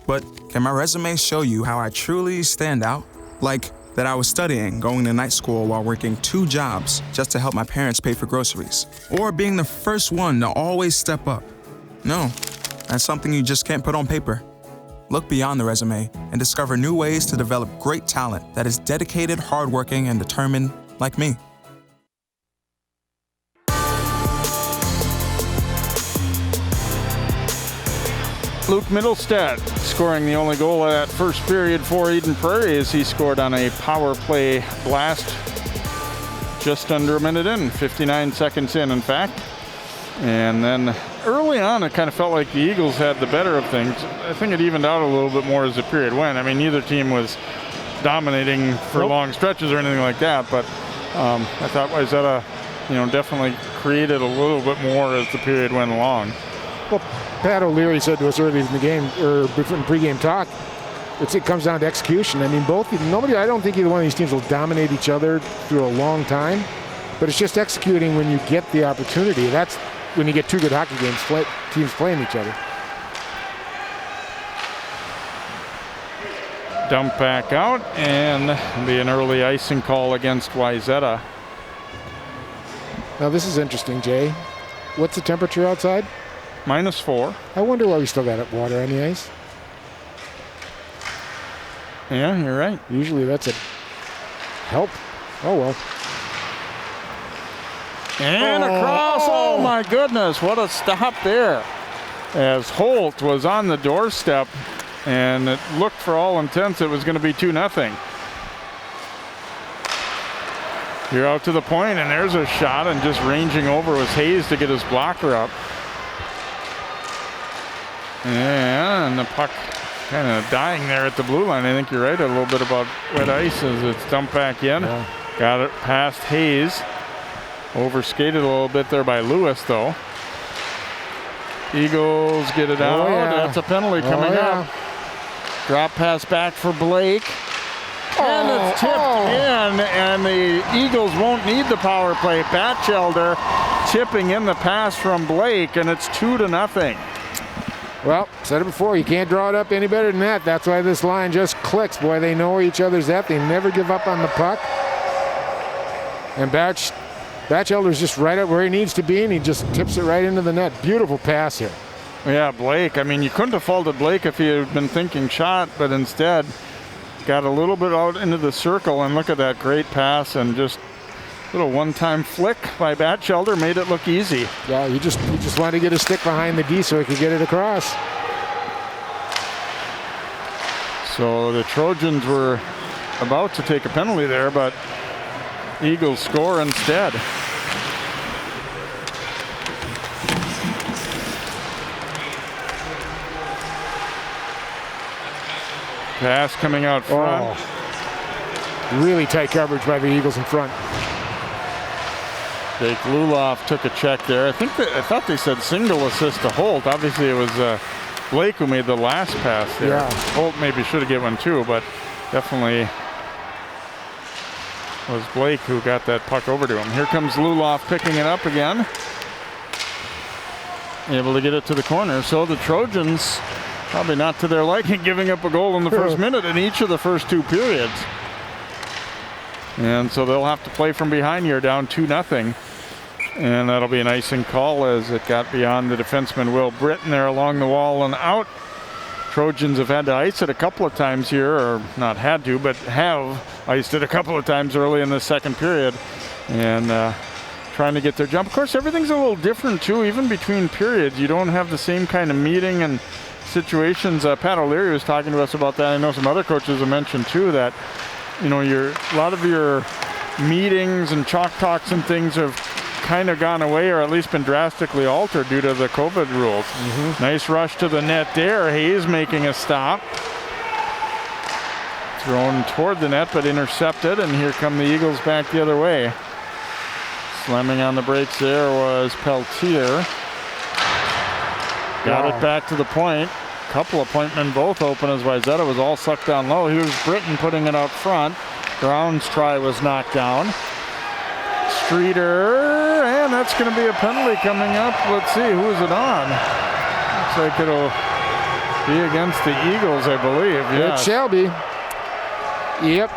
But can my resume show you how I truly stand out? Like that I was studying, going to night school while working 2 jobs just to help my parents pay for groceries. Or being the first one to always step up. No, that's something you just can't put on paper. Look beyond the resume and discover new ways to develop great talent that is dedicated, hardworking, and determined like me. Luke Middlestad scoring the only goal of that first period for Eden Prairie as he scored on a power play blast just under a minute in, 59 seconds in fact. And then early on it kind of felt like the Eagles had the better of things. I think it evened out a little bit more as the period went. I mean, neither team was dominating for long stretches or anything like that, but I thought Wayzata, definitely created a little bit more as the period went along. Well, Pat O'Leary said to us early in the game, or before in pregame talk, it comes down to execution. I mean, I don't think either one of these teams will dominate each other through a long time, but it's just executing when you get the opportunity. That's when you get 2 good hockey teams playing each other. Dump back out, and be an early icing call against Wayzata. Now this is interesting, Jay. What's the temperature outside? -4. I wonder why we still got water on the ice. Yeah, you're right. Usually that's a help. Oh, well. And across. Oh, my goodness. What a stop there. As Holt was on the doorstep, and it looked for all intents it was going to be 2-0. You're out to the point, and there's a shot, and just ranging over was Hayes to get his blocker up. Yeah, and the puck kind of dying there at the blue line. I think you're right a little bit about wet ice as it's dumped back in. Yeah. Got it past Hayes. Overskated a little bit there by Lewis, though. Eagles get it out. Yeah. That's a penalty coming up. Drop pass back for Blake. And it's tipped in, and the Eagles won't need the power play. Bachelder tipping in the pass from Blake, and it's 2-0. Well, said it before, you can't draw it up any better than that. That's why this line just clicks. Boy, they know where each other's at. They never give up on the puck. And Bachelder's just right up where he needs to be, and he just tips it right into the net. Beautiful pass here. Yeah, Blake. I mean, you couldn't have faulted Blake if he had been thinking shot, but instead got a little bit out into the circle, and look at that great pass, and just a little one-time flick by Bachelder made it look easy. Yeah, he just wanted to get a stick behind the D so he could get it across. So the Trojans were about to take a penalty there, but Eagles score instead. Pass coming out front. Oh, really tight coverage by the Eagles in front. Jake Luloff took a check there. I thought they said single assist to Holt. Obviously, it was Blake who made the last pass there. Yeah. Holt maybe should have given one too, but definitely was Blake who got that puck over to him. Here comes Luloff picking it up again. Able to get it to the corner. So the Trojans, probably not to their liking, giving up a goal in the first minute in each of the first two periods. And so they'll have to play from behind here, down 2-0. And that'll be an icing call as it got beyond the defenseman Will Britton there along the wall and out. Trojans have had to ice it a couple of times here, or not had to, but have iced it a couple of times early in the second period. And trying to get their jump. Of course, everything's a little different too, even between periods. You don't have the same kind of meeting and situations. Pat O'Leary was talking to us about that. I know some other coaches have mentioned too that, you know, a lot of your meetings and chalk talks and things have kind of gone away, or at least been drastically altered due to the COVID rules. Nice rush to the net there. Hayes making a stop. Thrown toward the net, but intercepted, and here come the Eagles back the other way. Slamming on the brakes there was Peltier. Got it back to the point. Couple of point men both open as Wayzata was all sucked down low. Here's Britton putting it out front. Brown's try was knocked down. Streeter, and that's going to be a penalty coming up. Let's see, who is it on? Looks like it'll be against the Eagles, I believe. Yes. It shall be. Yep.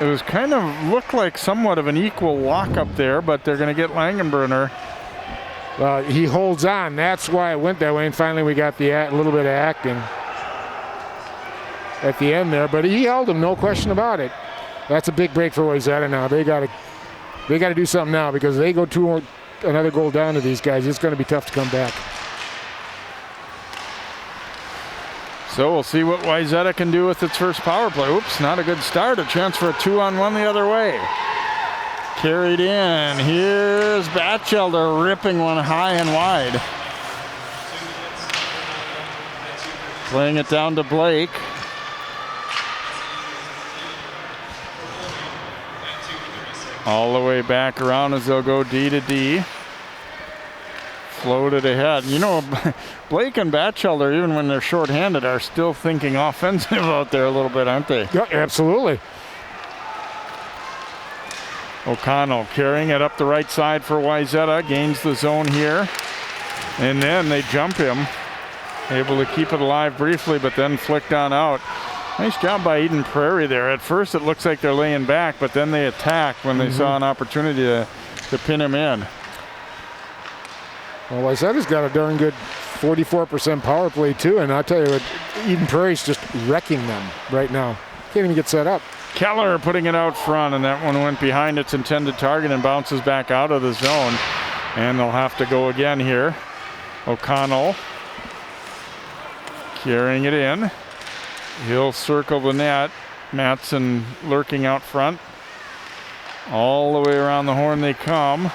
It was kind of looked like somewhat of an equal lock up there, but they're going to get Langenbrunner. He holds on. That's why it went that way. And finally, we got the little bit of acting at the end there. But he held him, no question about it. That's a big break for Wayzata now. They got to do something now, because they go another goal down to these guys. It's going to be tough to come back. So we'll see what Wayzata can do with its first power play. Oops, not a good start. A chance for a 2-on-1 the other way. Carried in. Here's Bachelder ripping one high and wide. Playing it down to Blake. All the way back around as they'll go D to D. Floated ahead. You know, Blake and Bachelder, even when they're shorthanded, are still thinking offensive out there a little bit, aren't they? Yeah, absolutely. O'Connell carrying it up the right side for Wayzata. Gains the zone here. And then they jump him. Able to keep it alive briefly, but then flicked on out. Nice job by Eden Prairie there. At first it looks like they're laying back, but then they attacked when they saw an opportunity to pin him in. Well, Wayzata's got a darn good 44% power play too, and I'll tell you what, Eden Prairie's just wrecking them right now. Can't even get set up. Keller putting it out front, and that one went behind its intended target and bounces back out of the zone. And they'll have to go again here. O'Connell carrying it in. He'll circle the net. Matson lurking out front. All the way around the horn they come.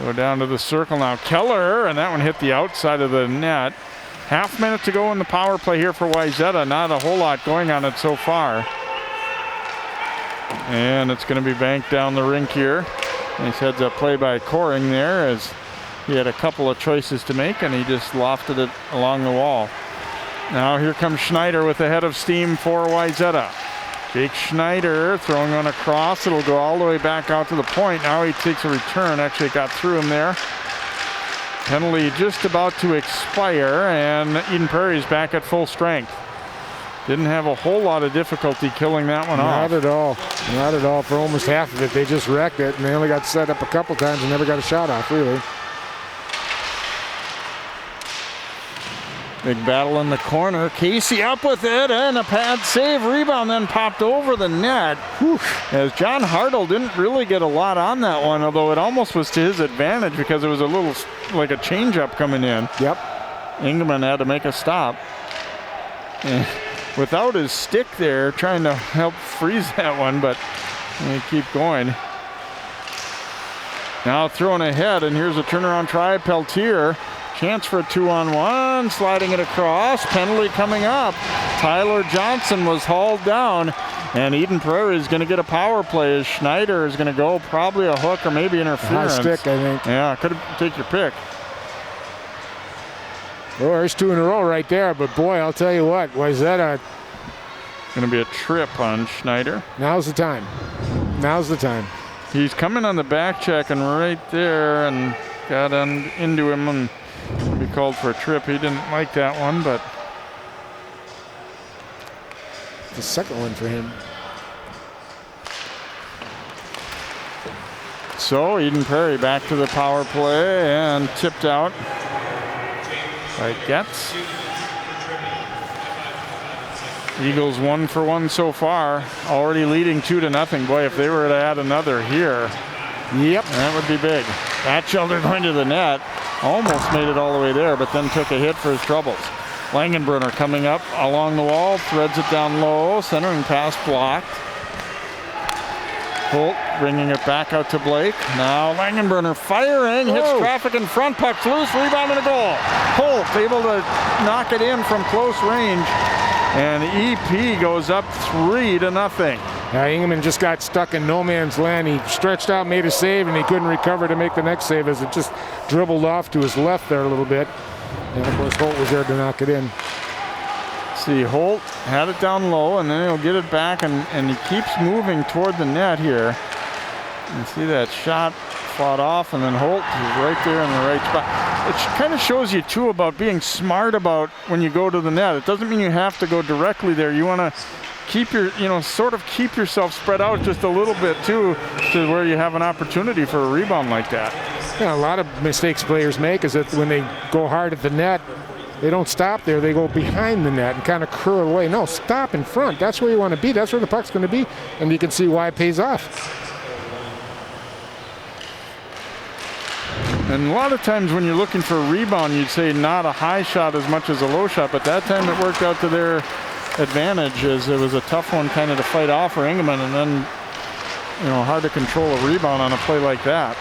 Go down to the circle now. Keller, and that one hit the outside of the net. Half minute to go in the power play here for Wayzata. Not a whole lot going on it so far. And it's going to be banked down the rink here. Nice heads up play by Coring there, as he had a couple of choices to make, and he just lofted it along the wall. Now here comes Schneider with a head of steam for Wayzata. Jake Schneider throwing on a cross. It'll go all the way back out to the point. Now he takes a return. Actually, it got through him there. Penalty just about to expire, and Eden Prairie's back at full strength. Didn't have a whole lot of difficulty killing that one off. Not at all. Not at all. For almost half of it, they just wrecked it, and they only got set up a couple times and never got a shot off, really. Big battle in the corner. Casey up with it, and a pad save. Rebound then popped over the net. Whew. As John Hartle didn't really get a lot on that one, although it almost was to his advantage because it was a little like a changeup coming in. Yep. Engelman had to make a stop. And without his stick there, trying to help freeze that one, but they keep going. Now thrown ahead, and here's a turnaround try. Peltier. Chance for a 2-on-1, sliding it across. Penalty coming up. Tyler Johnson was hauled down, and Eden Prairie is going to get a power play as Schneider is going to go probably a hook or maybe interference. High stick, I think. Yeah, could take your pick. Well, there's 2 in a row right there, but boy, I'll tell you what, Wayzata. Going to be a trip on Schneider. Now's the time. Now's the time. He's coming on the back check and right there and got into him and be called for a trip. He didn't like that one, but the second one for him. So Eden Prairie back to the power play and tipped out by Getz. Eagles 1 for 1 so far, already leading 2-0. Boy, if they were to add another here, yep, that would be big. Bachelder going to the net. Almost made it all the way there, but then took a hit for his troubles. Langenbrunner coming up along the wall, threads it down low, centering pass blocked. Holt bringing it back out to Blake. Now Langenbrunner firing, hits traffic in front, puck's loose, rebound and a goal. Holt able to knock it in from close range, and EP goes up 3-0. Yeah, Engelman just got stuck in no man's land. He stretched out, made a save, and he couldn't recover to make the next save as it just dribbled off to his left there a little bit. And of course, Holt was there to knock it in. See, Holt had it down low, and then he'll get it back, and he keeps moving toward the net here. You see that shot fought off, and then Holt is right there in the right spot. It kind of shows you, too, about being smart about when you go to the net. It doesn't mean you have to go directly there. You want to keep your, sort of keep yourself spread out just a little bit too, to where you have an opportunity for a rebound like that. Yeah, a lot of mistakes players make is that when they go hard at the net, they don't stop there. They go behind the net and kind of curl away. No, stop in front. That's where you want to be. That's where the puck's going to be, and you can see why it pays off. And a lot of times when you're looking for a rebound, you'd say not a high shot as much as a low shot, but that time it worked out to their advantage, as it was a tough one kind of to fight off for Engelman, and then hard to control a rebound on a play like that.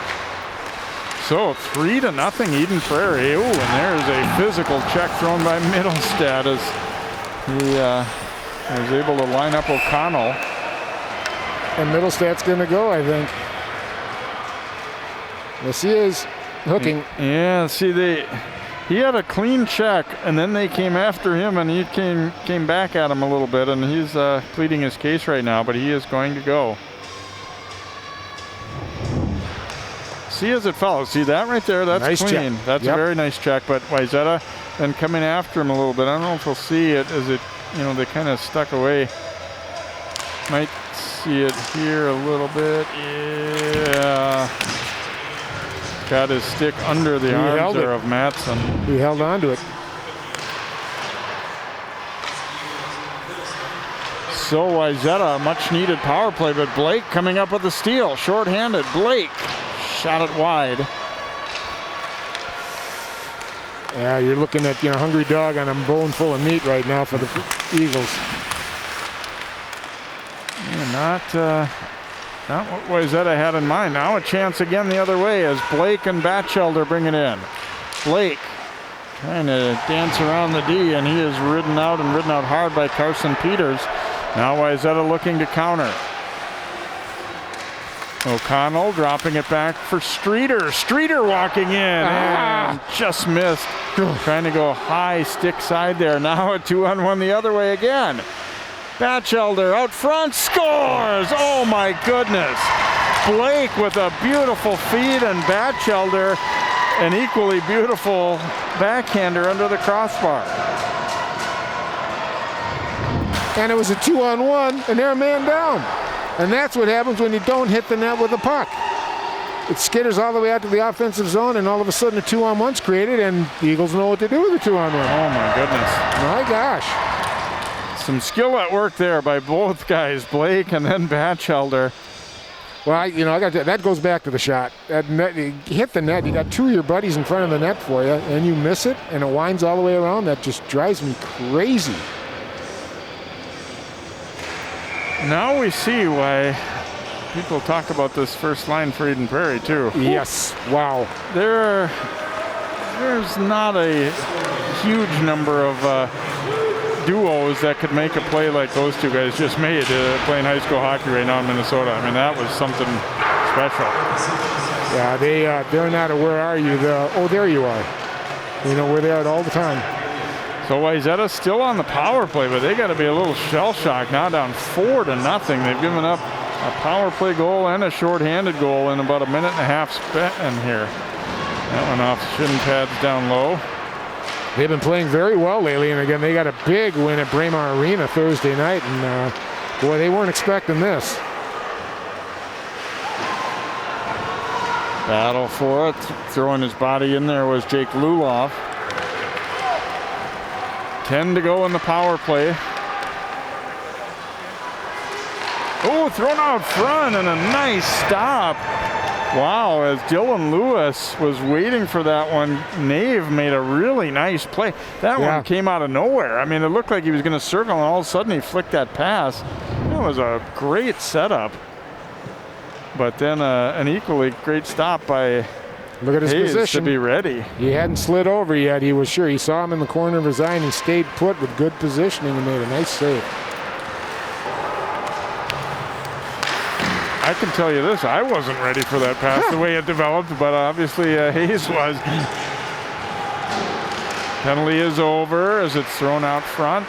So 3-0 Eden Prairie. Ooh, and there's a physical check thrown by Middlestad as he was able to line up O'Connell. And Middlestad's going to go, I think. Yes, he is hooking. Yeah, see, he had a clean check, and then they came after him, and he came back at him a little bit, and he's pleading his case right now, but he is going to go. See as it follows. See that right there? That's nice clean. Check. That's a very nice check, but Wayzata then coming after him a little bit. I don't know if we'll see it as it, they kind of stuck away. Might see it here a little bit. Yeah. Got his stick under the arms there of Matson. He held on to it. So Wayzata, much needed power play, but Blake coming up with the steal. Short-handed. Blake shot it wide. Yeah, you're looking at hungry dog on a bone full of meat right now for the Eagles. Yeah, not what Wayzata had in mind. Now a chance again the other way as Blake and Bachelder bring it in. Blake trying to dance around the D, and he is ridden out hard by Carson Peters. Now Wayzata looking to counter. O'Connell dropping it back for Streeter. Streeter walking in and just missed. Trying to go high stick side there. Now a 2-on-1 the other way again. Bachelder out front, scores! Oh my goodness. Blake with a beautiful feed, and Bachelder an equally beautiful backhander under the crossbar. And it was a 2-on-1, and they're a man down. And that's what happens when you don't hit the net with a puck. It skitters all the way out to the offensive zone, and all of a sudden a 2-on-1's created, and the Eagles know what to do with the 2-on-1. Oh my goodness. My gosh. Some skill at work there by both guys, Blake and then Bachelder. Well, I got that goes back to the shot. That net, you hit the net, you got two of your buddies in front of the net for you, and you miss it, and it winds all the way around. That just drives me crazy. Now we see why people talk about this first line for Eden Prairie too. Yes, wow. There's not a huge number of duos that could make a play like those two guys just made playing high school hockey right now in Minnesota. I mean, that was something special. Yeah, they're not a where are you? Oh, there you are. We're there all the time. So Wayzata still on the power play, but they got to be a little shell shocked now, down 4-0. They've given up a power play goal and a shorthanded goal in about a minute and a half spent in here. That one off shin pads down low. They've been playing very well lately, and again, they got a big win at Braemar Arena Thursday night, and boy, they weren't expecting this. Battle for it. Throwing his body in there was Jake Luloff. 10 to go in the power play. Oh, thrown out front and a nice stop. Wow, as Dylan Lewis was waiting for that one, Nave made a really nice play. That one came out of nowhere. I mean, it looked like he was going to circle, and all of a sudden he flicked that pass. It was a great setup. But then an equally great stop by Look at his Hayes position. to be ready. He hadn't slid over yet. He was sure. He saw him in the corner of his eye, and he stayed put with good positioning and made a nice save. I can tell you this, I wasn't ready for that pass the way it developed, but obviously Hayes was. Penalty is over as it's thrown out front.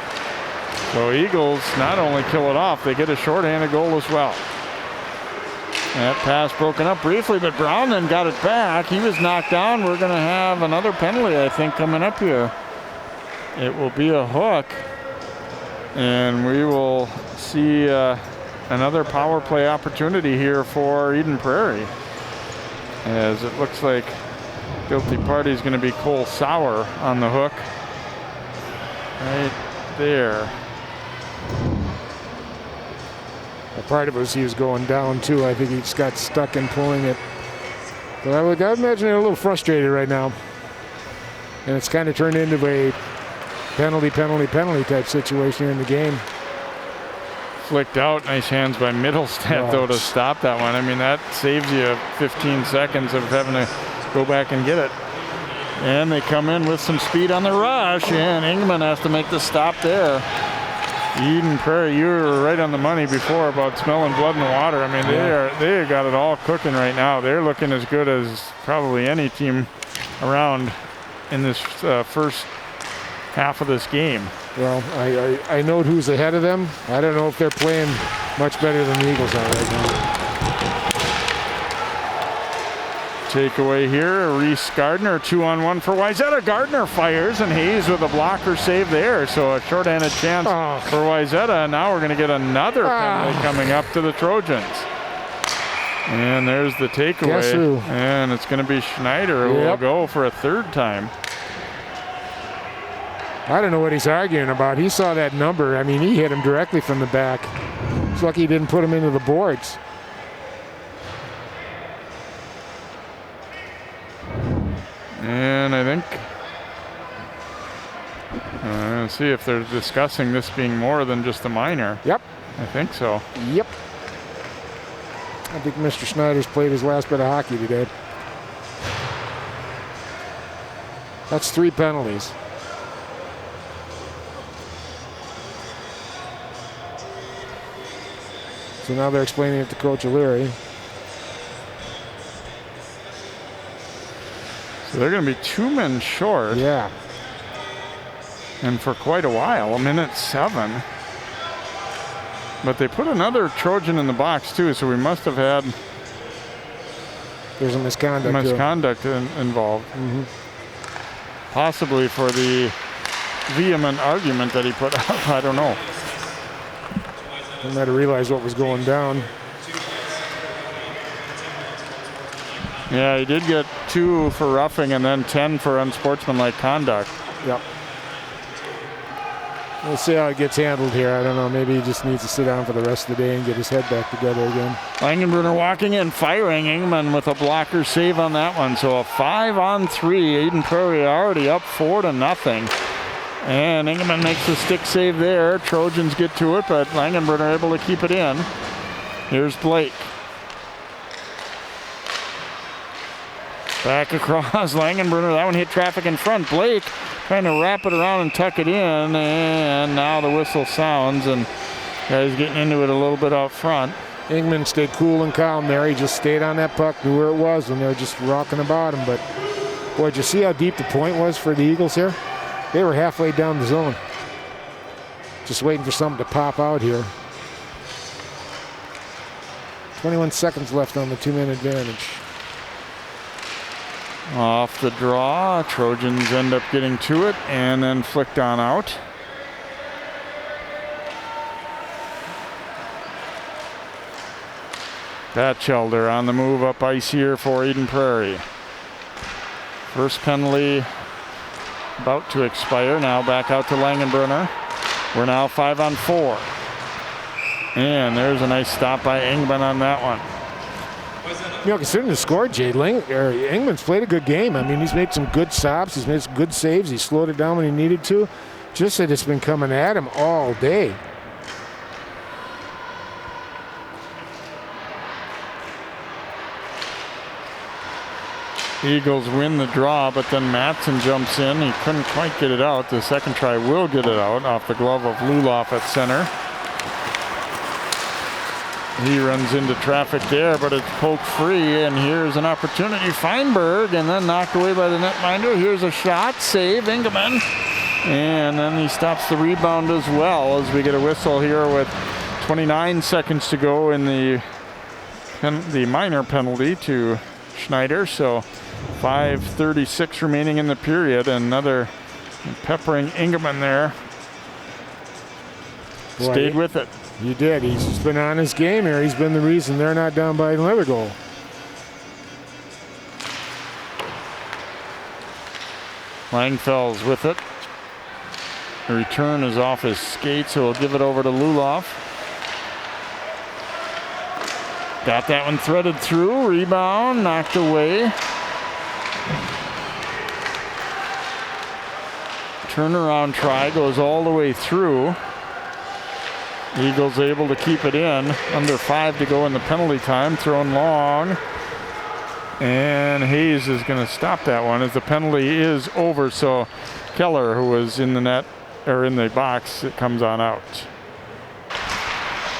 So Eagles not only kill it off, they get a shorthanded goal as well. That pass broken up briefly, but Brown then got it back. He was knocked down. We're going to have another penalty, I think, coming up here. It will be a hook, and we will see another power play opportunity here for Eden Prairie, as it looks like guilty party is going to be Cole Sauer on the hook right there. Part of it was he was going down too. I think he just got stuck in pulling it. But I would imagine they're a little frustrated right now, and it's kind of turned into a penalty type situation here in the game. Flicked out. Nice hands by Middlestead, though, to stop that one. I mean, that saves you 15 seconds of having to go back and get it. And they come in with some speed on the rush, and Ingman has to make the stop there. Eden Prairie, you were right on the money before about smelling blood in the water. I mean, they got it all cooking right now. They're looking as good as probably any team around in this first half of this game. Well, I know who's ahead of them. I don't know if they're playing much better than the Eagles are right now. Takeaway here, Reese Gardner, 2-on-1 for Wayzata. Gardner fires, and Hayes with a blocker save there. So a shorthanded chance for Wayzata. And now we're going to get another penalty coming up to the Trojans. And there's the takeaway. Guess who? And it's going to be Schneider who will go for a third time. I don't know what he's arguing about. He saw that number. I mean, he hit him directly from the back. It's lucky he didn't put him into the boards. And I think, let's see if they're discussing this being more than just a minor. Yep. I think so. Yep. I think Mr. Schneider's played his last bit of hockey today. That's 3 penalties. So now they're explaining it to Coach O'Leary. So they're going to be 2 men short. Yeah. And for quite a while, a minute 7. But they put another Trojan in the box too, so we must have had There's a misconduct involved. Possibly for the vehement argument that he put up. I don't know. I might have realized what was going down. Yeah, he did get 2 for roughing and then 10 for unsportsmanlike conduct. Yep. We'll see how it gets handled here. I don't know. Maybe he just needs to sit down for the rest of the day and get his head back together again. Langenbrunner walking in, firing Ingman with a blocker save on that one. So a 5-on-3. Eden Prairie already up 4-0. And Ingman makes a stick save there. Trojans get to it, but Langenbrunner able to keep it in. Here's Blake. Back across Langenbrunner. That one hit traffic in front. Blake trying to wrap it around and tuck it in. And now the whistle sounds and guys getting into it a little bit out front. Ingman stayed cool and calm there. He just stayed on that puck, knew where it was when they were just rocking about him. But boy, did you see how deep the point was for the Eagles here? They were halfway down the zone. Just waiting for something to pop out here. 21 seconds left on the 2-man advantage. Off the draw, Trojans end up getting to it and then flicked on out. Bachelder on the move up ice here for Eden Prairie. First penalty about to expire. Now back out to Langenbrunner. We're now 5-on-4. And there's a nice stop by Ingman on that one. You know, considering the score, Jay, Ingman's played a good game. I mean, he's made some good stops. He's made some good saves. He slowed it down when he needed to. Just that it's been coming at him all day. Eagles win the draw, but then Matson jumps in. He couldn't quite get it out. The second try will get it out off the glove of Luloff at center. He runs into traffic there, but it's poked free, and here's an opportunity. Feinberg, and then knocked away by the netminder. Here's a shot, save, Ingman. And then he stops the rebound as well as we get a whistle here with 29 seconds to go in the minor penalty to Schneider. So 5:36 remaining in the period. Another peppering Ingman there. Boy, stayed with it. You did. He's just been on his game here. He's been the reason they're not down by another goal. Langfell's with it. The return is off his skate, so he'll give it over to Luloff. Got that one threaded through. Rebound, knocked away. Turnaround try goes all the way through. Eagles able to keep it in. Under 5 to go in the penalty time. Thrown long. And Hayes is going to stop that one as the penalty is over. So Keller, who was in the net, or in the box, it comes on out.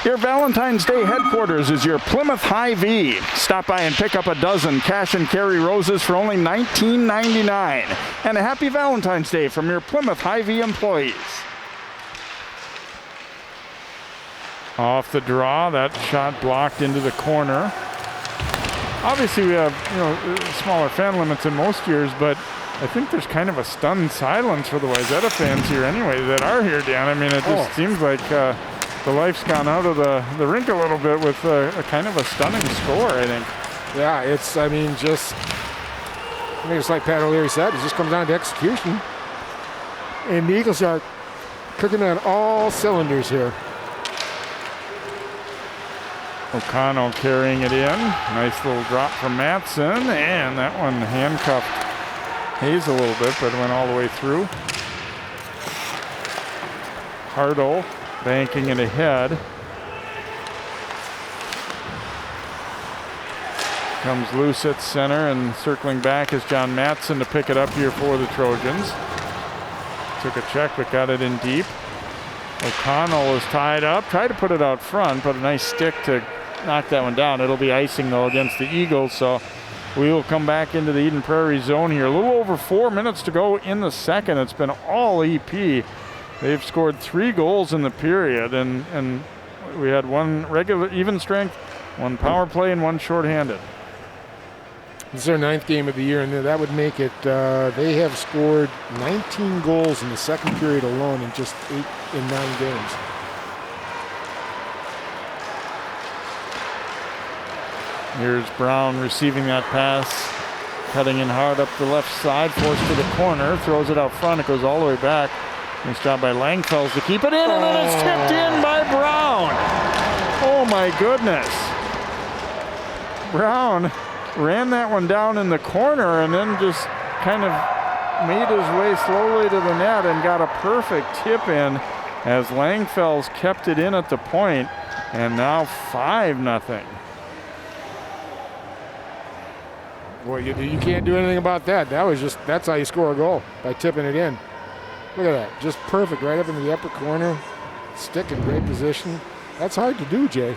Your Valentine's Day headquarters is your Plymouth Hy-Vee. Stop by and pick up a dozen cash and carry roses for only $19.99. And a happy Valentine's Day from your Plymouth Hy-Vee employees. Off the draw, that shot blocked into the corner. Obviously we have, smaller fan limits than most years, but I think there's kind of a stunned silence for the Wayzata fans here anyway that are here, Dan. I mean, it just seems like the life's gone out of the rink a little bit with a kind of a stunning score, I think. Yeah, it's like Pat O'Leary said, it just comes down to execution. And the Eagles are cooking on all cylinders here. O'Connell carrying it in. Nice little drop from Matson, and that one handcuffed Hayes a little bit, but went all the way through. Hardle banking it ahead. Comes loose at center, and circling back is John Matson to pick it up here for the Trojans. Took a check, but got it in deep. O'Connell is tied up. Tried to put it out front, but a nice stick to knock that one down. It'll be icing, though, against the Eagles, so we will come back into the Eden Prairie zone here. A little over 4 minutes to go in the second. It's been all EP. They've scored 3 goals in the period, and We had one regular even strength, one power play, and one shorthanded. This is their 9th game of the year, and that would make it, they have scored 19 goals in the second period alone in just 9 games. Here's Brown receiving that pass, cutting in hard up the left side, forced to the corner, throws it out front, it goes all the way back. Nice job by Langfells to keep it in, and then it's tipped in by Brown. Oh my goodness. Brown ran that one down in the corner and then just kind of made his way slowly to the net and got a perfect tip in as Langfells kept it in at the point, and now 5-0. Boy, you can't do anything about that. That's how you score a goal, by tipping it in. Look at that, just perfect, right up into the upper corner. Stick in great position. That's hard to do, Jay.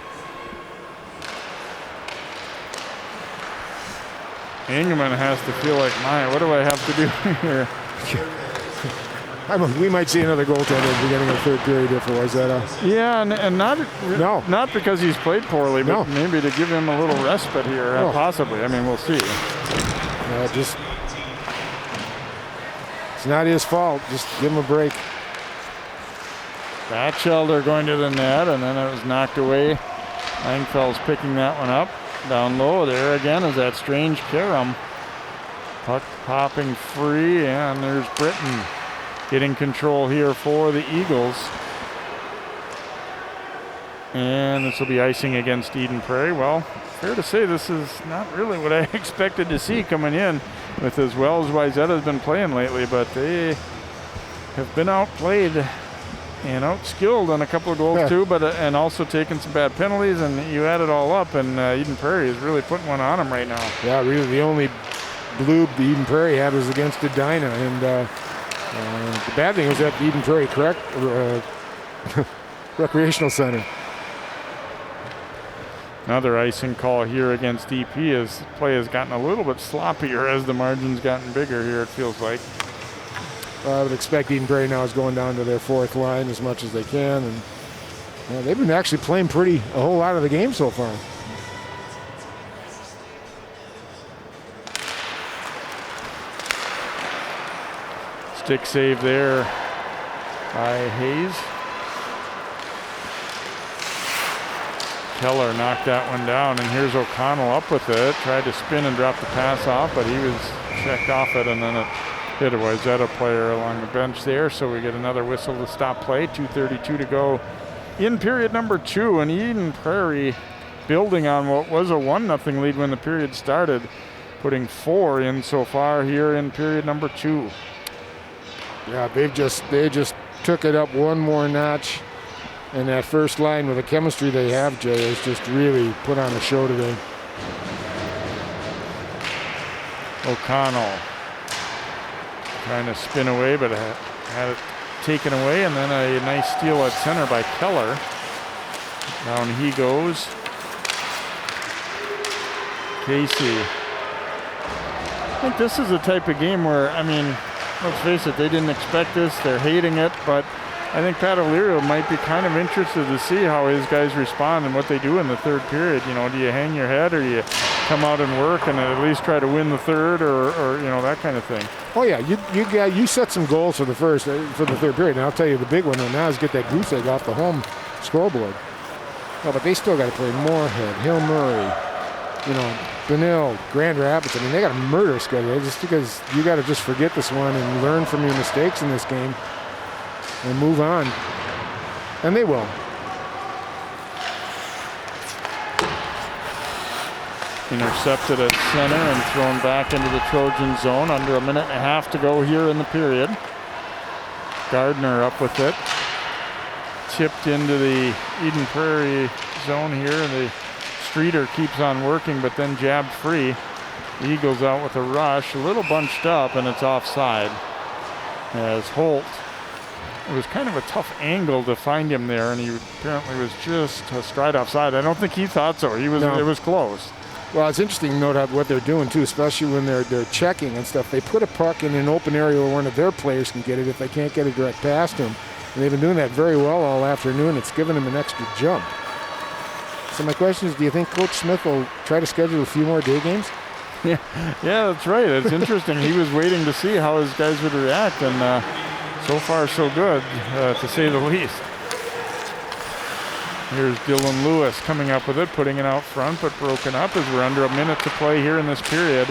Engelman has to feel like, what do I have to do here? We might see another goaltender at the beginning of the third period here for Wayzata. Yeah, and not because he's played poorly, but maybe to give him a little respite here, possibly. I mean, we'll see. It's not his fault. Just give him a break. Bachelder going to the net, and then it was knocked away. Langfells picking that one up. Down low there again is that strange Karam. Puck popping free, and there's Britton getting control here for the Eagles. And this will be icing against Eden Prairie. Well, fair to say this is not really what I expected to see coming in with as well as Wayzata has been playing lately, but they have been outplayed and outskilled on a couple of goals too, but and also taking some bad penalties, and you add it all up, and Eden Prairie is really putting one on them right now. Yeah, really the only blue the Eden Prairie had was against Edina, and the bad thing was that the Eden Prairie Recreational Center. Another icing call here against EP as play has gotten a little bit sloppier as the margin's gotten bigger here, it feels like. I would expect Eden Prairie now is going down to their 4th line as much as they can, and they've been actually playing a whole lot of the game so far. Stick save there by Hayes. Keller knocked that one down, and here's O'Connell up with it. Tried to spin and drop the pass off, but he was checked off it, and then it hit a Wayzata player along the bench there, so we get another whistle to stop play. 2:32 to go in period number 2, and Eden Prairie building on what was a 1-0 lead when the period started, putting 4 in so far here in period number 2. Yeah, they just took it up one more notch, and that first line with the chemistry they have, Jay, has just really put on a show today. O'Connell trying to spin away, but had it taken away, and then a nice steal at center by Keller. Down he goes. Casey. I think this is the type of game where, I mean, let's face it, they didn't expect this. They're hating it, but I think Pat O'Leary might be kind of interested to see how his guys respond and what they do in the third period. You know, do you hang your head, or do you come out and work and at least try to win the third, or you know, that kind of thing? Oh yeah, you set some goals for the third period, and I'll tell you the big one now is get that goose egg off the home scoreboard. No, but they still got to play Moorhead, Hill Murray, you know, Benil, Grand Rapids. I mean, they got a murder schedule just because you got to just forget this one and learn from your mistakes in this game and move on. And they will. Intercepted at center and thrown back into the Trojan zone. Under a minute and a half to go here in the period. Gardner up with it. Tipped into the Eden Prairie zone here. The Streeter keeps on working, but then jabbed free. The Eagles out with a rush, a little bunched up, and it's offside. As Holt, it was kind of a tough angle to find him there, and he apparently was just a stride offside. I don't think he thought so. It was close. Well, it's interesting to note what they're doing too, especially when they're checking and stuff. They put a puck in an open area where one of their players can get it if they can't get it direct past him. And they've been doing that very well all afternoon. It's given them an extra jump. So my question is, do you think Coach Smith will try to schedule a few more day games? Yeah, that's right. It's interesting. He was waiting to see how his guys would react, and so far so good, to say the least. Here's Dylan Lewis coming up with it, putting it out front, but broken up as we're under a minute to play here in this period.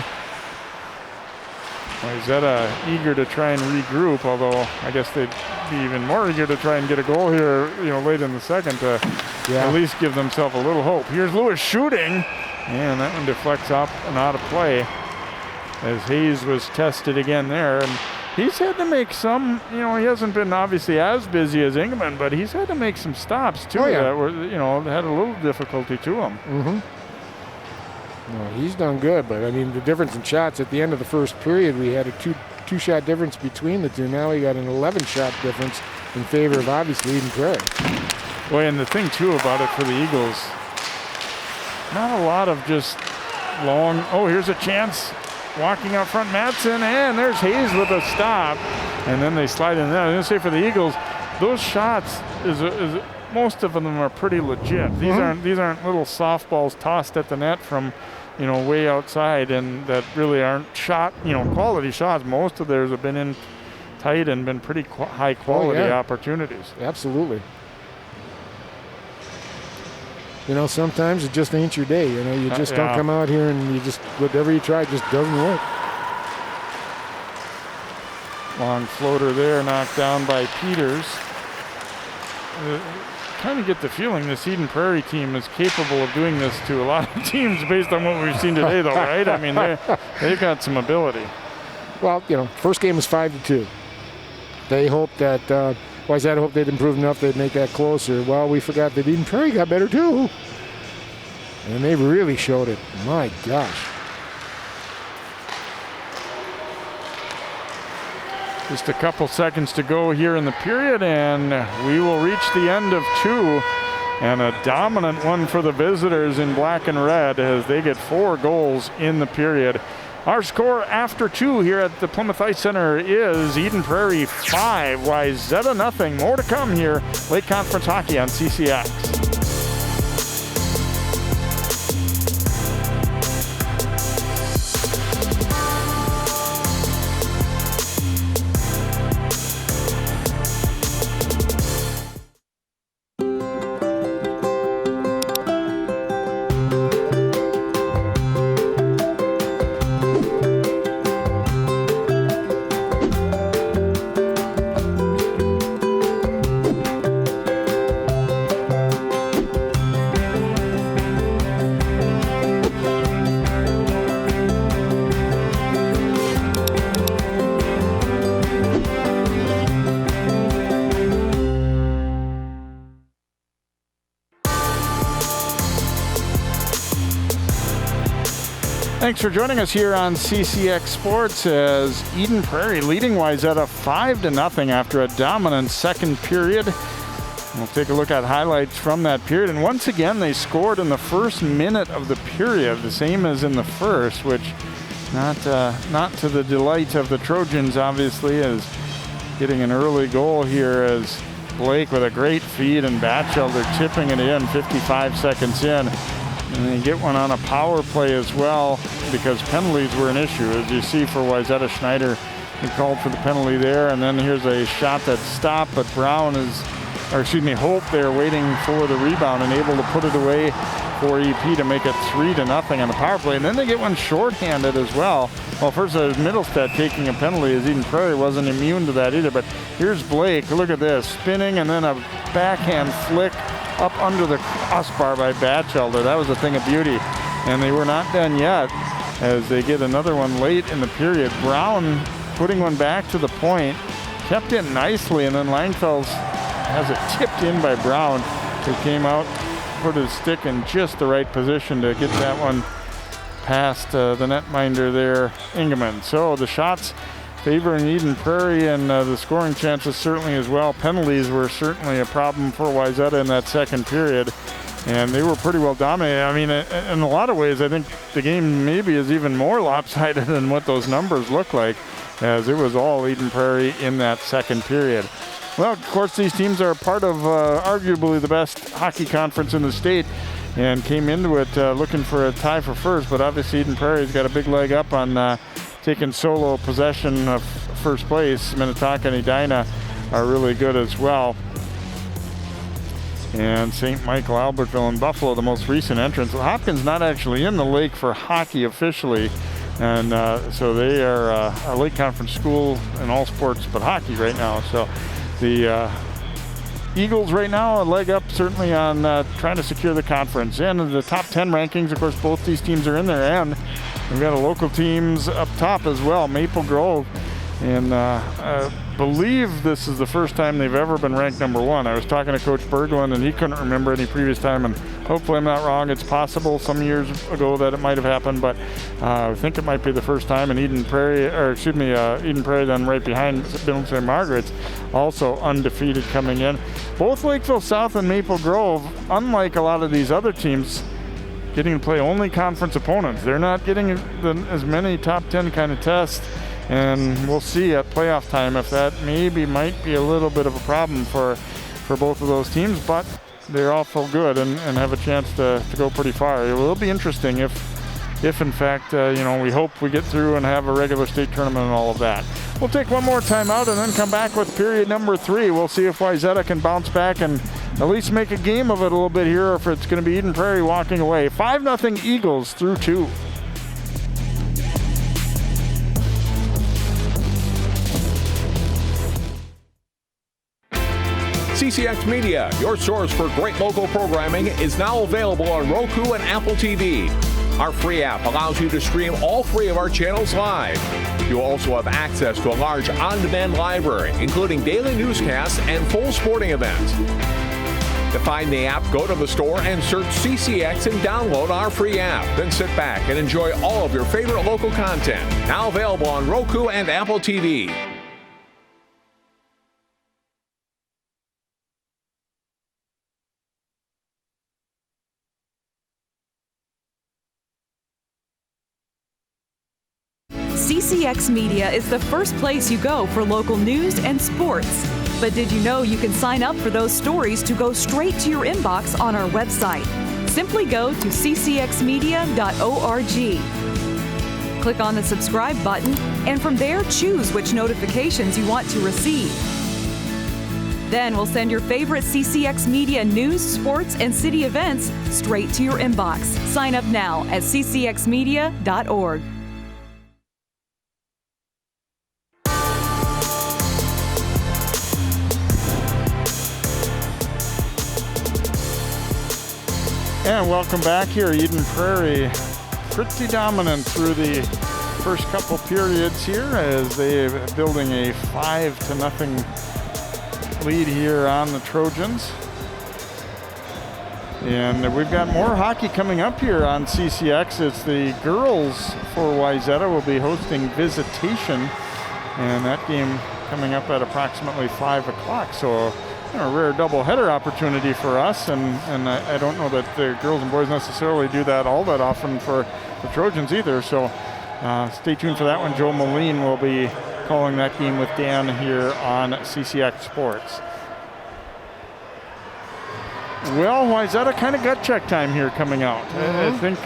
Wayzata eager to try and regroup, although I guess they'd be even more eager to try and get a goal here, late in the second to at least give themselves a little hope. Here's Lewis shooting, and that one deflects up and out of play as Hayes was tested again there. And he's had to make some, he hasn't been obviously as busy as Ingman, but he's had to make some stops too that were, had a little difficulty to him. Mm-hmm. No, he's done good, but I mean the difference in shots at the end of the first period, we had a two-shot difference between the two. Now we got an 11-shot difference in favor of obviously Eden Prairie. Boy, and the thing too about it for the Eagles, not a lot of just long. Oh, here's a chance. Walking out front, Madsen, and there's Hayes with a stop, and then they slide in there. I was going to say for the Eagles, those shots most of them are pretty legit. These aren't little softballs tossed at the net from way outside, and that really aren't shot quality shots. Most of theirs have been in tight and been pretty high quality opportunities. Absolutely. Sometimes it just ain't your day. You just don't come out here and you just, whatever you try just doesn't work. Long floater there, knocked down by Peters. Kind of get the feeling this Eden Prairie team is capable of doing this to a lot of teams based on what we've seen today, though, right? I mean, they've got some ability. Well, first game was 5-2. They hoped that Wayzata hoped they'd improve enough they'd make that closer. Well, we forgot that Eden Prairie got better too. And they really showed it. My gosh. Just a couple seconds to go here in the period, and we will reach the end of 2. And a dominant one for the visitors in black and red as they get 4 goals in the period. Our score after 2 here at the Plymouth Ice Center is Eden Prairie 5, Wayzata nothing. More to come here. Late Conference Hockey on CCX. Thanks for joining us here on CCX Sports as Eden Prairie leading Wayzata 5-0 after a dominant second period. We'll take a look at highlights from that period. And once again, they scored in the first minute of the period, the same as in the first, which not to the delight of the Trojans, obviously, as getting an early goal here as Blake with a great feed and Bachelder tipping it in 55 seconds in. And they get one on a power play as well because penalties were an issue. As you see for Wayzata, Schneider, he called for the penalty there. And then here's a shot that's stopped, but Hope there waiting for the rebound and able to put it away for EP to make it 3-0 on the power play. And then they get one shorthanded as well. Well, first it was Middlestead taking a penalty as Eden Prairie wasn't immune to that either. But here's Blake, look at this, spinning and then a backhand flick up under the crossbar by Bachelder. That was a thing of beauty. And they were not done yet as they get another one late in the period. Brown putting one back to the point, kept it nicely, and then Langfels has it tipped in by Brown, who came out, put his stick in just the right position to get that one past the netminder there, Ingeman. So the shots favoring Eden Prairie and the scoring chances certainly as well. Penalties were certainly a problem for Wayzata in that second period, and they were pretty well dominated. I mean, in a lot of ways, I think the game maybe is even more lopsided than what those numbers look like, as it was all Eden Prairie in that second period. Well, of course, these teams are part of arguably the best hockey conference in the state and came into it looking for a tie for first, but obviously Eden Prairie's got a big leg up on taking solo possession of first place. Minnetonka and Edina are really good as well. And St. Michael, Albertville, and Buffalo, the most recent entrants. Hopkins not actually in the lake for hockey officially, and so they are a Lake Conference school in all sports but hockey right now. So the Eagles right now a leg up certainly on trying to secure the conference. And in the top 10 rankings, of course, both these teams are in there, and we've got local teams up top as well. Maple Grove, and I believe this is the first time they've ever been ranked number 1. I was talking to Coach Berglund, and he couldn't remember any previous time, and hopefully I'm not wrong. It's possible some years ago that it might have happened, but I think it might be the first time. And Eden Prairie then right behind Middle St. Margaret's, also undefeated coming in. Both Lakeville South and Maple Grove, unlike a lot of these other teams, getting to play only conference opponents. They're not getting as many top 10 kind of tests. And we'll see at playoff time if that might be a little bit of a problem for both of those teams, but they're awful good and have a chance to go pretty far. It will be interesting if in fact, we hope we get through and have a regular state tournament and all of that. We'll take one more time out and then come back with period number 3. We'll see if Wayzata can bounce back and at least make a game of it a little bit here, or if it's going to be Eden Prairie walking away. 5-0 Eagles through 2. CCX Media, your source for great local programming, is now available on Roku and Apple TV. Our free app allows you to stream all 3 of our channels live. You'll also have access to a large on-demand library, including daily newscasts and full sporting events. To find the app, go to the store and search CCX and download our free app. Then sit back and enjoy all of your favorite local content. Now available on Roku and Apple TV. CCX Media is the first place you go for local news and sports. But did you know you can sign up for those stories to go straight to your inbox on our website? Simply go to ccxmedia.org. Click on the subscribe button, and from there choose which notifications you want to receive. Then we'll send your favorite CCX Media news, sports, and city events straight to your inbox. Sign up now at ccxmedia.org. And welcome back here. Eden Prairie pretty dominant through the first couple periods here as they're building a 5-0 lead here on the Trojans. And we've got more hockey coming up here on CCX. It's the girls for Wayzata will be hosting Visitation, and that game coming up at approximately 5 o'clock. So a rare doubleheader opportunity for us, and I don't know that the girls and boys necessarily do that all that often for the Trojans either. So stay tuned for that one. Joe Moline will be calling that game with Dan here on CCX Sports. Well, Wayzata kind of gut check time here coming out. I think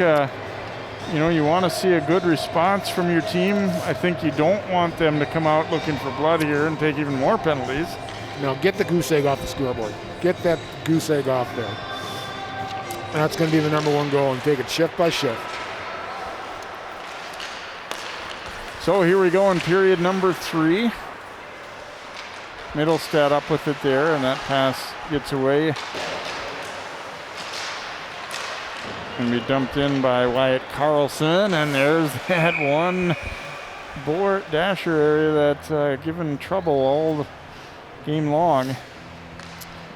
you want to see a good response from your team. I think you don't want them to come out looking for blood here and take even more penalties. No, get the goose egg off the scoreboard. Get that goose egg off there. That's going to be the number 1 goal, and take it shift by shift. So here we go in period number 3. Middlestad up with it there, and that pass gets away. Going to be dumped in by Wyatt Carlson, and there's that one dasher area that's given trouble all the game long.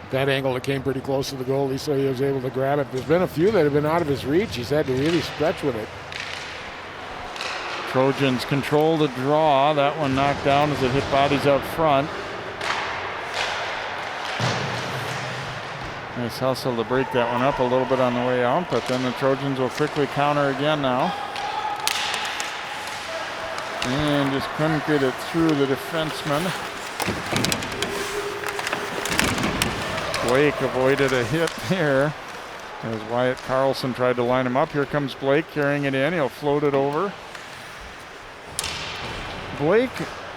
That angle that came pretty close to the goalie, so he was able to grab it. There's been a few that have been out of his reach. He's had to really stretch with it. Trojans control the draw. That one knocked down as it hit bodies out front. Nice hustle to break that one up a little bit on the way out, but then the Trojans will quickly counter again now. And just couldn't get it through the defenseman. Blake avoided a hit there as Wyatt Carlson tried to line him up. Here comes Blake carrying it in. He'll float it over. Blake,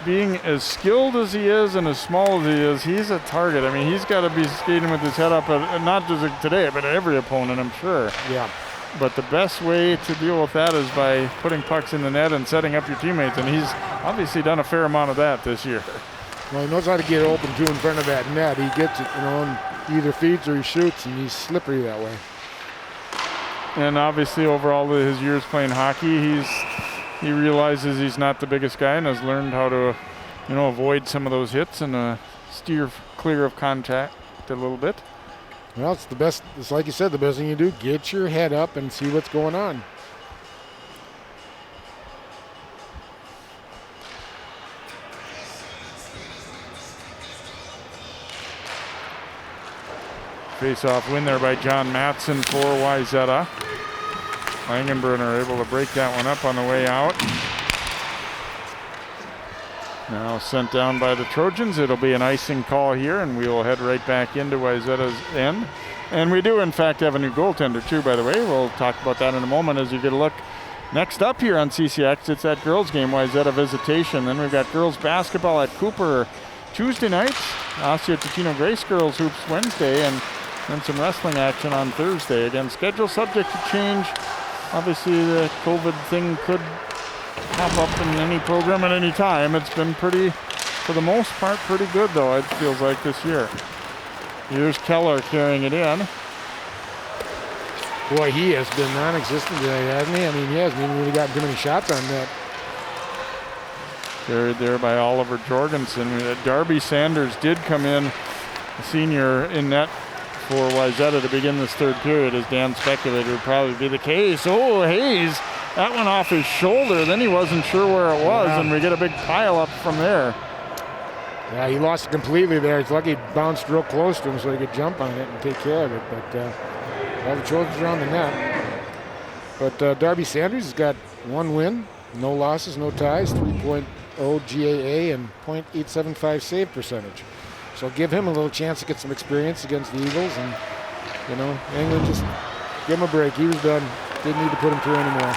being as skilled as he is and as small as he is, he's a target. I mean, he's got to be skating with his head up, not just today, but every opponent, I'm sure. Yeah. But the best way to deal with that is by putting pucks in the net and setting up your teammates, and he's obviously done a fair amount of that this year. Well, he knows how to get open, too, in front of that net. He gets it, and he either feeds or he shoots, and he's slippery that way. And obviously, over all of his years playing hockey, he realizes he's not the biggest guy and has learned how to, avoid some of those hits and steer clear of contact a little bit. Well, it's the best. It's like you said, the best thing you do, get your head up and see what's going on. Face-off win there by John Matson for Wayzata. Langenbrunner able to break that one up on the way out. Now sent down by the Trojans. It'll be an icing call here, and we will head right back into Wayzata's end. And we do, in fact, have a new goaltender, too, by the way. We'll talk about that in a moment as you get a look. Next up here on CCX, it's that girls game, Wayzata visitation. Then we've got girls basketball at Cooper Tuesday night. Osseo Ticino Grace girls hoops Wednesday, and then some wrestling action on Thursday. Again, schedule subject to change. Obviously, the COVID thing could pop up in any program at any time. It's been for the most part, pretty good, though, it feels like this year. Here's Keller carrying it in. Boy, he has been non-existent today, hasn't he? I mean, he hasn't even really gotten too many shots on net. Carried there by Oliver Jorgensen. Darby Sanders did come in, a senior, in net for Wayzata to begin this third period, as Dan speculated would probably be the case. Oh, Hayes, that went off his shoulder. Then he wasn't sure where it was, and we get a big pile up from there. Yeah, he lost it completely there. It's lucky it bounced real close to him so he could jump on it and take care of it. But all the Trojans are on the net. But Darby Sanders has got one win, no losses, no ties, 3.0 GAA and .875 save percentage. So give him a little chance to get some experience against the Eagles, and England just give him a break. He was done. Didn't need to put him through anymore.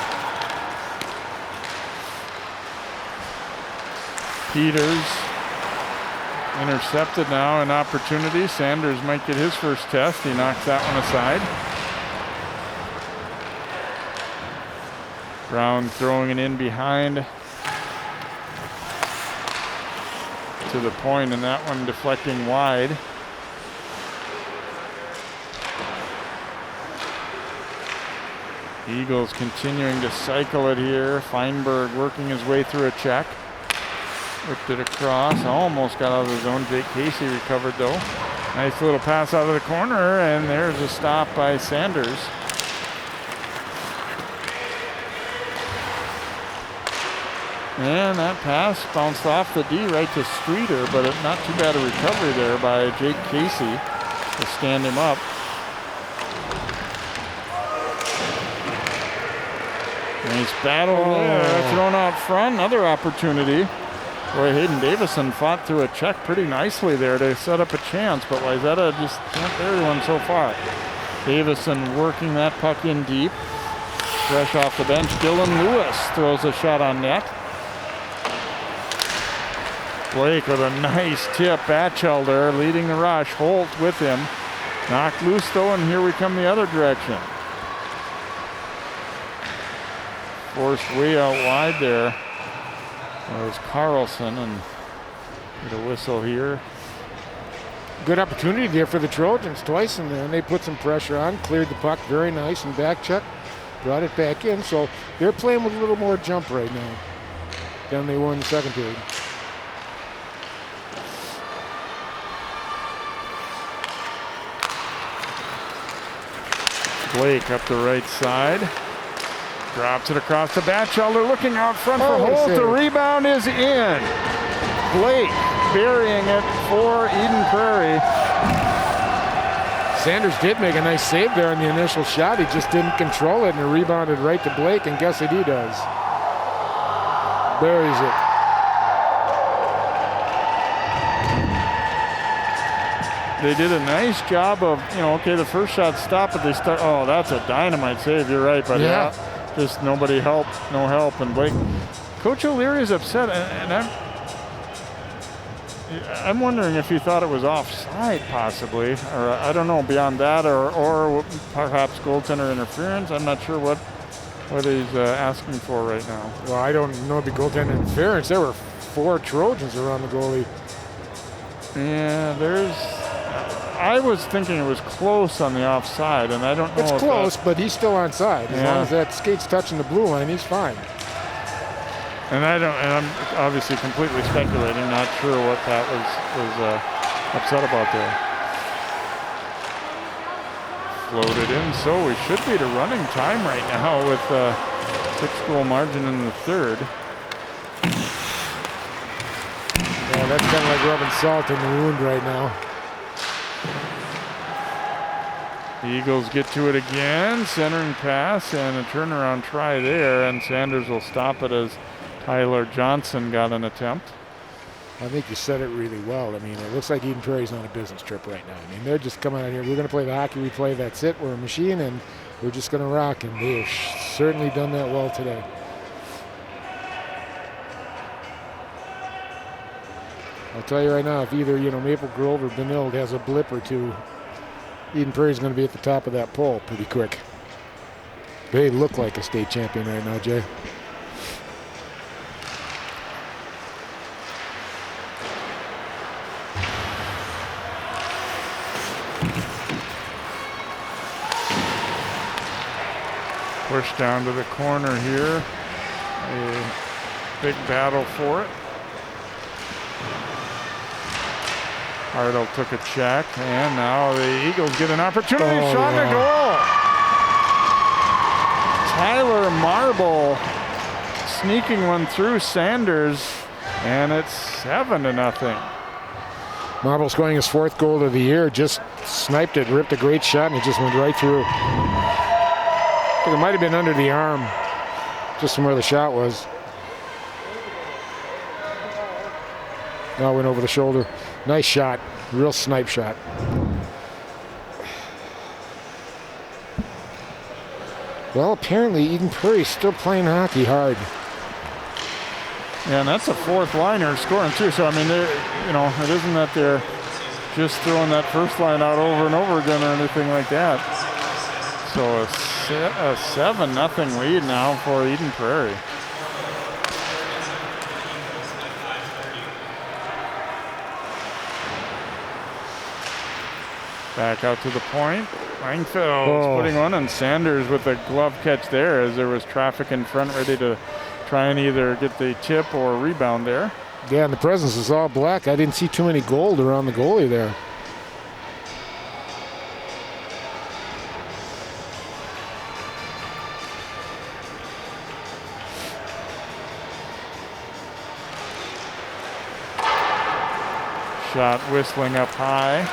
Peters intercepted now, an opportunity. Sanders might get his first test. He knocks that one aside. Brown throwing it in behind to the point, and that one deflecting wide. Eagles continuing to cycle it here. Feinberg working his way through a check. Whipped it across, almost got out of the zone. Jake Casey recovered though. Nice little pass out of the corner, and there's a stop by Sanders. And that pass bounced off the D right to Streeter, but not too bad a recovery there by Jake Casey to stand him up. Nice battle there, thrown out front, another opportunity. Boy, Hayden Davison fought through a check pretty nicely there to set up a chance, but Wayzata just can't bury one so far. Davison working that puck in deep. Fresh off the bench, Dylan Lewis throws a shot on net. Blake with a nice tip. Bachelder leading the rush. Holt with him. Knocked loose though, and here we come the other direction. Forced way out wide there. That was Carlson, and get a whistle here. Good opportunity there for the Trojans twice, and then they put some pressure on, cleared the puck very nice, and back check, brought it back in. So they're playing with a little more jump right now than they were in the second period. Blake up the right side. Drops it across to Bachelder, looking out front for Holt. The rebound is in. Blake burying it for Eden Prairie. Sanders did make a nice save there on the initial shot. He just didn't control it, and it rebounded right to Blake, and guess what he does? Buries it. they did a nice job of, okay, the first shot stopped, but they start. Oh, that's a dynamite save. You're right, but just nobody helped, no help, and Blake. Coach O'Leary is upset, and I'm wondering if he thought it was offside, possibly, or I don't know. Beyond that, or perhaps goaltender interference. I'm not sure what he's asking for right now. Well, I don't know the goaltender interference. There were 4 Trojans around the goalie. Yeah, I was thinking it was close on the offside, and I don't know. It's close, but he's still onside. As long as that skate's touching the blue line, he's fine. And I'm obviously completely speculating, not sure what that was upset about there. Floated in, so we should be at a running time right now with a 6-goal margin in the third. Yeah, that's kind of like rubbing salt in the wound right now. The Eagles get to it again, centering pass and a turnaround try there, and Sanders will stop it as Tyler Johnson got an attempt. I think you said it really well. I mean, it looks like Eden Prairie's on a business trip right now. I mean, they're just coming out here. We're going to play the hockey we play. That's it. We're a machine, and we're just going to rock. And they've certainly done that well today. I'll tell you right now, if either Maple Grove or Benilde has a blip or two, Eden Prairie's going to be at the top of that poll pretty quick. They look like a state champion right now, Jay. Push down to the corner here. A big battle for it. Hardle took a check, and now the Eagles get an opportunity. Shot on goal. Tyler Marble sneaking one through Sanders, and it's 7-0. Marble scoring his 4th goal of the year. Just sniped it, ripped a great shot, and it just went right through. I think it might have been under the arm, just from where the shot was. Now it went over the shoulder. Nice shot, real snipe shot. Well, apparently Eden Prairie's still playing hockey hard. Yeah, and that's a 4th liner scoring too. So I mean, it isn't that they're just throwing that first line out over and over again or anything like that. So a 7-0 lead now for Eden Prairie. Back out to the point. Langfield's putting one, and Sanders with a glove catch there as there was traffic in front ready to try and either get the tip or rebound there. Yeah, and the presence is all black. I didn't see too many gold around the goalie there. Shot whistling up high.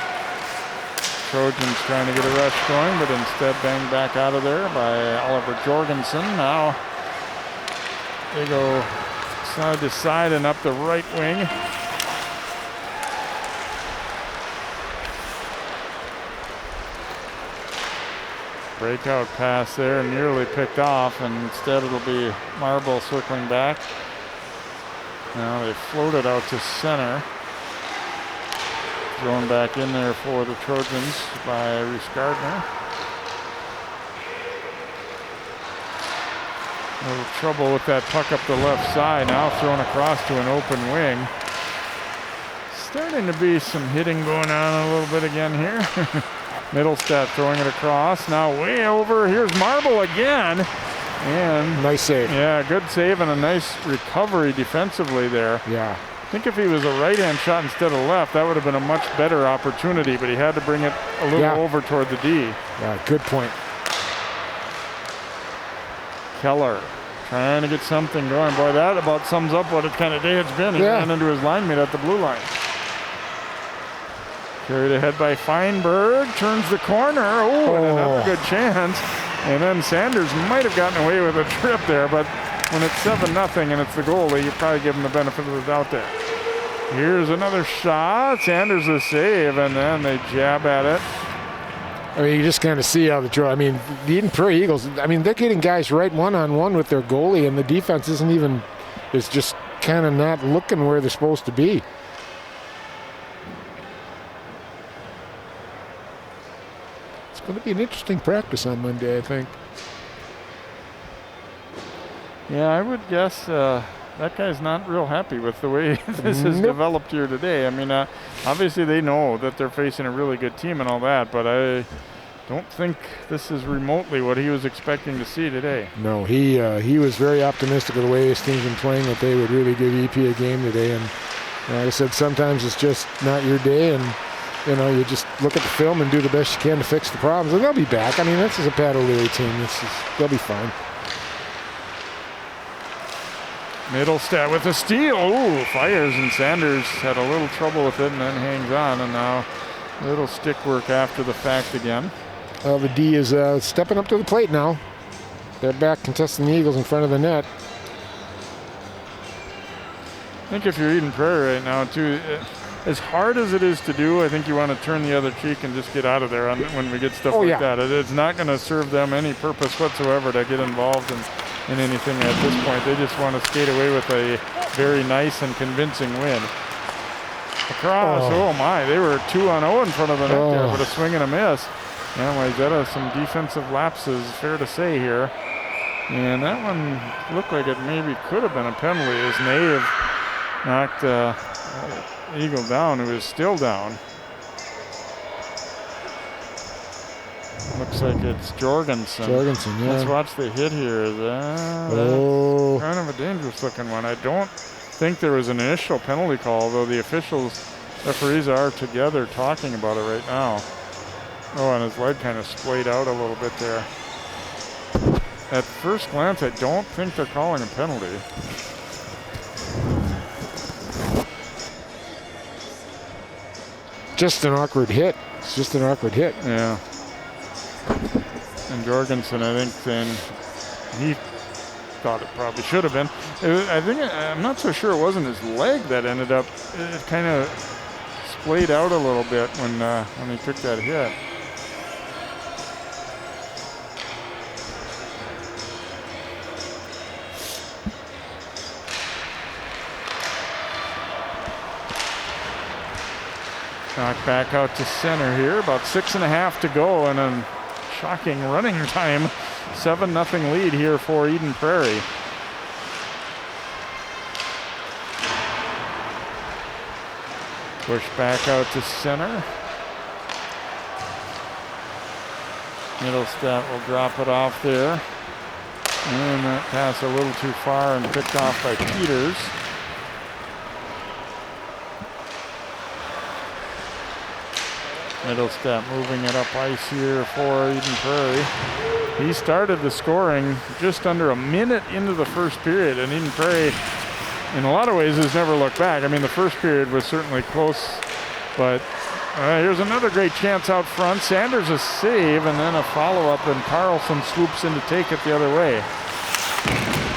Trojans trying to get a rush going, but instead banged back out of there by Oliver Jorgensen. Now they go side to side and up the right wing. Breakout pass there, nearly picked off, and instead it'll be Marble circling back. Now they float it out to center. Thrown back in there for the Trojans by Reese Gardner. A little trouble with that puck up the left side. Now thrown across to an open wing. Starting to be some hitting going on a little bit again here. Middlestat throwing it across. Now way over. Here's Marble again. And nice save. Yeah, good save and a nice recovery defensively there. Yeah. I think if he was a right-hand shot instead of left, that would have been a much better opportunity, but he had to bring it a little over toward the D. Yeah, good point. Keller trying to get something going. Boy, that about sums up what kind of day it's been. He ran into his line mate at the blue line. Carried ahead by Feinberg, turns the corner. Oh, and another good chance. And then Sanders might have gotten away with a trip there, but when it's 7-0 and it's the goalie, you probably give him the benefit of the doubt there. Here's another shot. Sanders a save, and then they jab at it. I mean, you just kind of see how the draw. I mean, the Eden Prairie Eagles, I mean, they're getting guys right one-on-one with their goalie, and the defense is just kind of not looking where they're supposed to be. It's going to be an interesting practice on Monday, I think. Yeah, I would guess that guy's not real happy with the way this has developed here today. I mean, obviously they know that they're facing a really good team and all that, but I don't think this is remotely what he was expecting to see today. No, he was very optimistic of the way his team's been playing, that they would really give EP a game today. And like I said, sometimes it's just not your day, and you just look at the film and do the best you can to fix the problems. And they'll be back. I mean, this is a Pat O'Leary team. They'll be fine. Middlestat with a steal. Ooh, fires, and Sanders had a little trouble with it and then hangs on, and now a little stick work after the fact again. Well, the D is stepping up to the plate now. They're back contesting the Eagles in front of the net. I think if you're Eden Prairie right now, too, as hard as it is to do, I think you want to turn the other cheek and just get out of there when we get stuff like that. It's not going to serve them any purpose whatsoever to get involved in anything at this point. They just want to skate away with a very nice and convincing win. Across, oh my, they were 2-0 in front of the net there, but a swing and a miss. And Wayzata, some defensive lapses, fair to say here. And that one looked like it maybe could have been a penalty as Nave knocked Eagle down, who is still down. Looks like it's Jorgensen. Yeah. Let's watch the hit here. That's kind of a dangerous looking one. I don't think there was an initial penalty call, though the referees are together talking about it right now. Oh, and his leg kind of splayed out a little bit there. At first glance, I don't think they're calling a penalty. Just an awkward hit. It's just an awkward hit. Yeah. And Jorgensen, I think, then he thought it probably should have been. I'm not so sure it wasn't his leg that ended up. It kind of splayed out a little bit when he took that hit. Knocked back out to center here. About 6.5 to go, and a shocking running time. 7-0 lead here for Eden Prairie. Push back out to center. Middlestat will drop it off there. And that pass a little too far and picked off by Peters. Middlestat moving it up ice here for Eden Prairie. He started the scoring just under a minute into the first period, and Eden Prairie, in a lot of ways, has never looked back. I mean, the first period was certainly close, but here's another great chance out front. Sanders a save, and then a follow-up, and Carlson swoops in to take it the other way.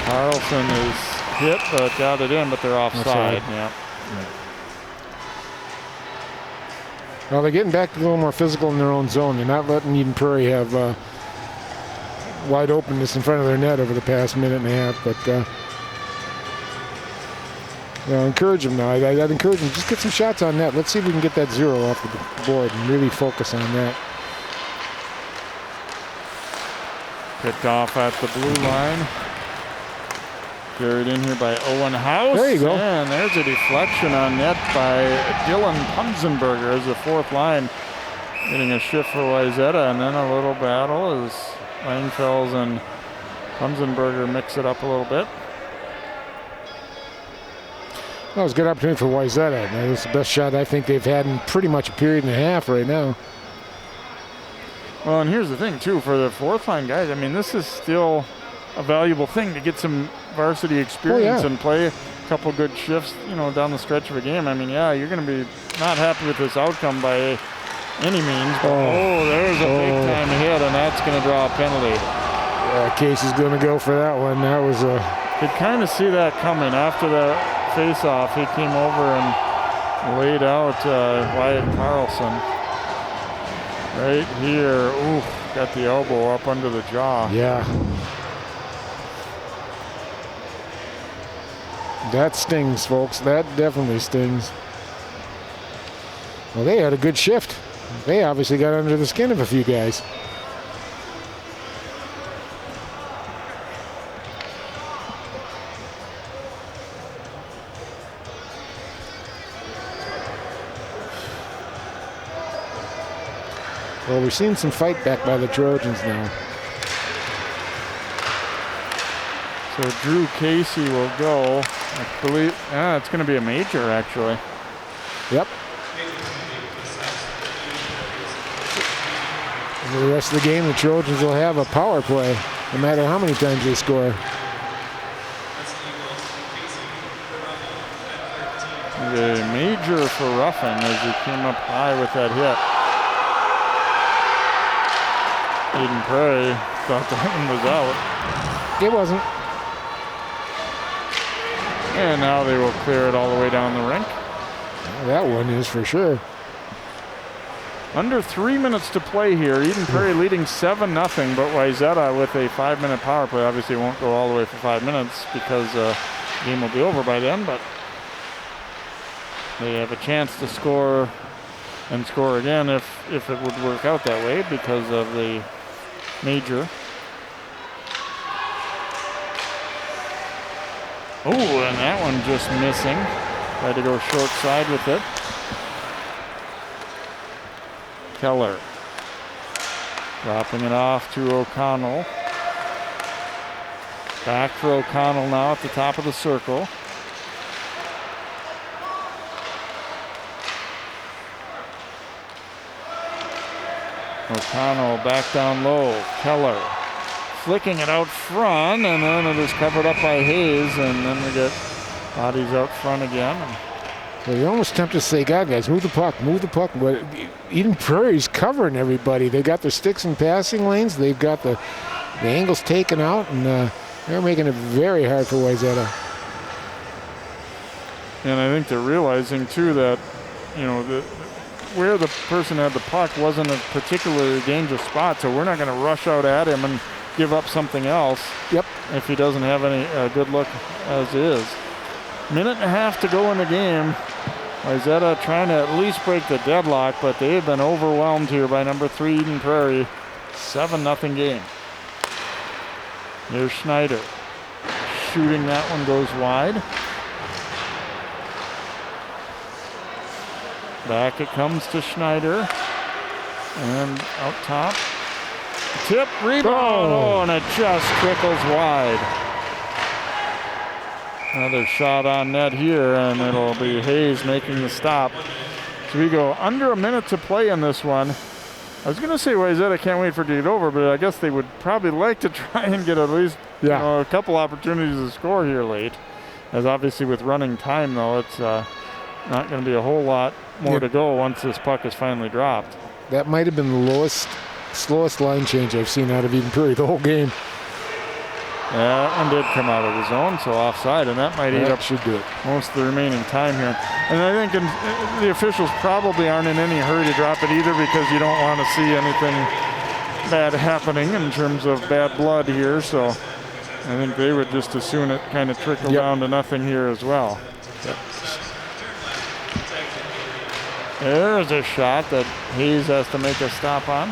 Carlson is hit, but got it in, but they're offside. Yeah. Well, they're getting back to a little more physical in their own zone. They're not letting Eden Prairie have wide openness in front of their net over the past minute and a half. But encourage them now. I'd encourage them, just get some shots on net. Let's see if we can get that 0 off the board and really focus on that. Picked off at the blue line. Carried in here by Owen House. There you go. And there's a deflection on net by Dylan Punzenberger as the fourth line. Getting a shift for Wayzata, and then a little battle as Langfels and Punzenberger mix it up a little bit. That was a good opportunity for Wayzata. That was the best shot I think they've had in pretty much a period and a half right now. Well, and here's the thing, too, for the fourth line guys, I mean, this is still a valuable thing to get some varsity experience and play a couple good shifts, down the stretch of a game. I mean, you're going to be not happy with this outcome by any means. But, there's a big-time hit, and that's going to draw a penalty. Yeah, Casey's going to go for that one. That was a... Could kind of see that coming. After the face-off, he came over and Laid out Wyatt Carlson. Right here. Ooh, got the elbow up under the jaw. Yeah. That stings, folks. That definitely stings. Well, they had a good shift. They obviously got under the skin of a few guys. Well, we're seeing some fight back by the Trojans now. So Drew Casey will go. I believe it's going to be a major, actually. Yep. For the rest of the game, the Trojans will have a power play, no matter how many times they score. The major for Ruffin as he came up high with that hit. Eden Prairie thought that one was out. It wasn't. And now they will clear it all the way down the rink. Well, that one is for sure. Under 3 minutes to play here. Eden Prairie leading 7-0, but Wayzata with a 5-minute power play obviously won't go all the way for 5 minutes because the game will be over by then, but they have a chance to score and score again if it would work out that way because of the major. Oh, and that one just missing. Tried to go short side with it. Keller dropping it off to O'Connell. Back for O'Connell now at the top of the circle. O'Connell back down low. Keller flicking it out front, and then it is covered up by Hayes, and then we get bodies out front again. Well, you're almost tempted to say, God, guys, move the puck. But Eden Prairie's covering everybody. They got their sticks in passing lanes. They've got the angles taken out, and they're making it very hard for Wayzata. And I think they're realizing, too, that, where the person had the puck wasn't a particularly dangerous spot, so we're not going to rush out at him and give up something else. Yep. If he doesn't have any good look as is. Minute and a half to go in the game. Wayzata trying to at least break the deadlock, but they have been overwhelmed here by number 3 Eden Prairie. 7-0 game. Here's Schneider. Shooting that one goes wide. Back it comes to Schneider. And out top. Tip, rebound, and it just trickles wide. Another shot on net here, and it'll be Hayes making the stop. So we go under a minute to play in this one. I was going to say Wayzata can't wait for it to get over, but I guess they would probably like to try and get at least a couple opportunities to score here late. As obviously with running time, though, it's not going to be a whole lot more to go once this puck is finally dropped. That might have been the slowest line change I've seen out of Eden Prairie the whole game. Yeah, that one did come out of the zone, so offside, and that might eat up should do it. most of the remaining time here. And I think the officials probably aren't in any hurry to drop it either because you don't want to see anything bad happening in terms of bad blood here, so I think they would just as soon it kind of trickle down to nothing here as well. Yep. There's a shot that Hayes has to make a stop on.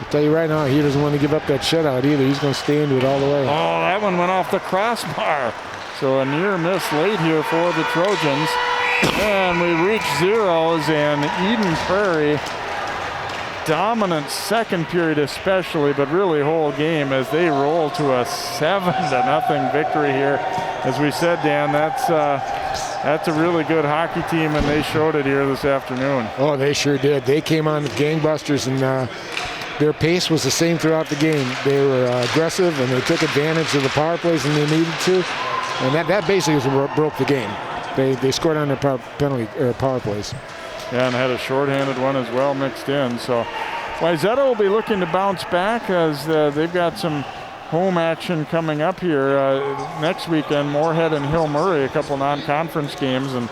I'll tell you right now, he doesn't want to give up that shutout either. He's going to stay into it all the way. Oh, that one went off the crossbar. So a near miss late here for the Trojans. And we reach zeros, and Eden Prairie, dominant second period especially, but really whole game as they roll to a 7-0 victory here. As we said, Dan, that's a really good hockey team, and they showed it here this afternoon. Oh, they sure did. They came on with gangbusters, and their pace was the same throughout the game. They were aggressive, and they took advantage of the power plays when they needed to, and that basically broke the game. They scored on their power plays. Yeah, and had a shorthanded one as well mixed in. So Wayzata will be looking to bounce back as they've got some home action coming up here next weekend. Moorhead and Hill Murray, a couple non-conference games, and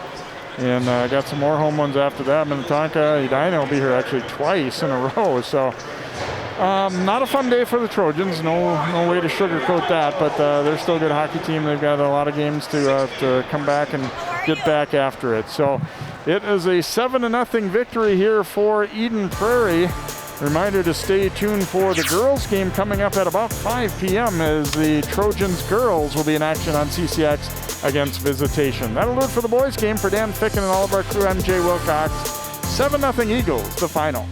got some more home ones after that. Minnetonka, Edina will be here actually twice in a row. So not a fun day for the Trojans. No way to sugarcoat that, but they're still a good hockey team. They've got a lot of games to come back and get back after it. So it is a 7-0 victory here for Eden Prairie. Reminder to stay tuned for the girls game coming up at about 5 p.m. as the Trojans girls will be in action on CCX against Visitation. That'll do it for the boys game. For Dan Ficken and all of our crew, I'm Jay Wilcox. 7-0 Eagles, the final.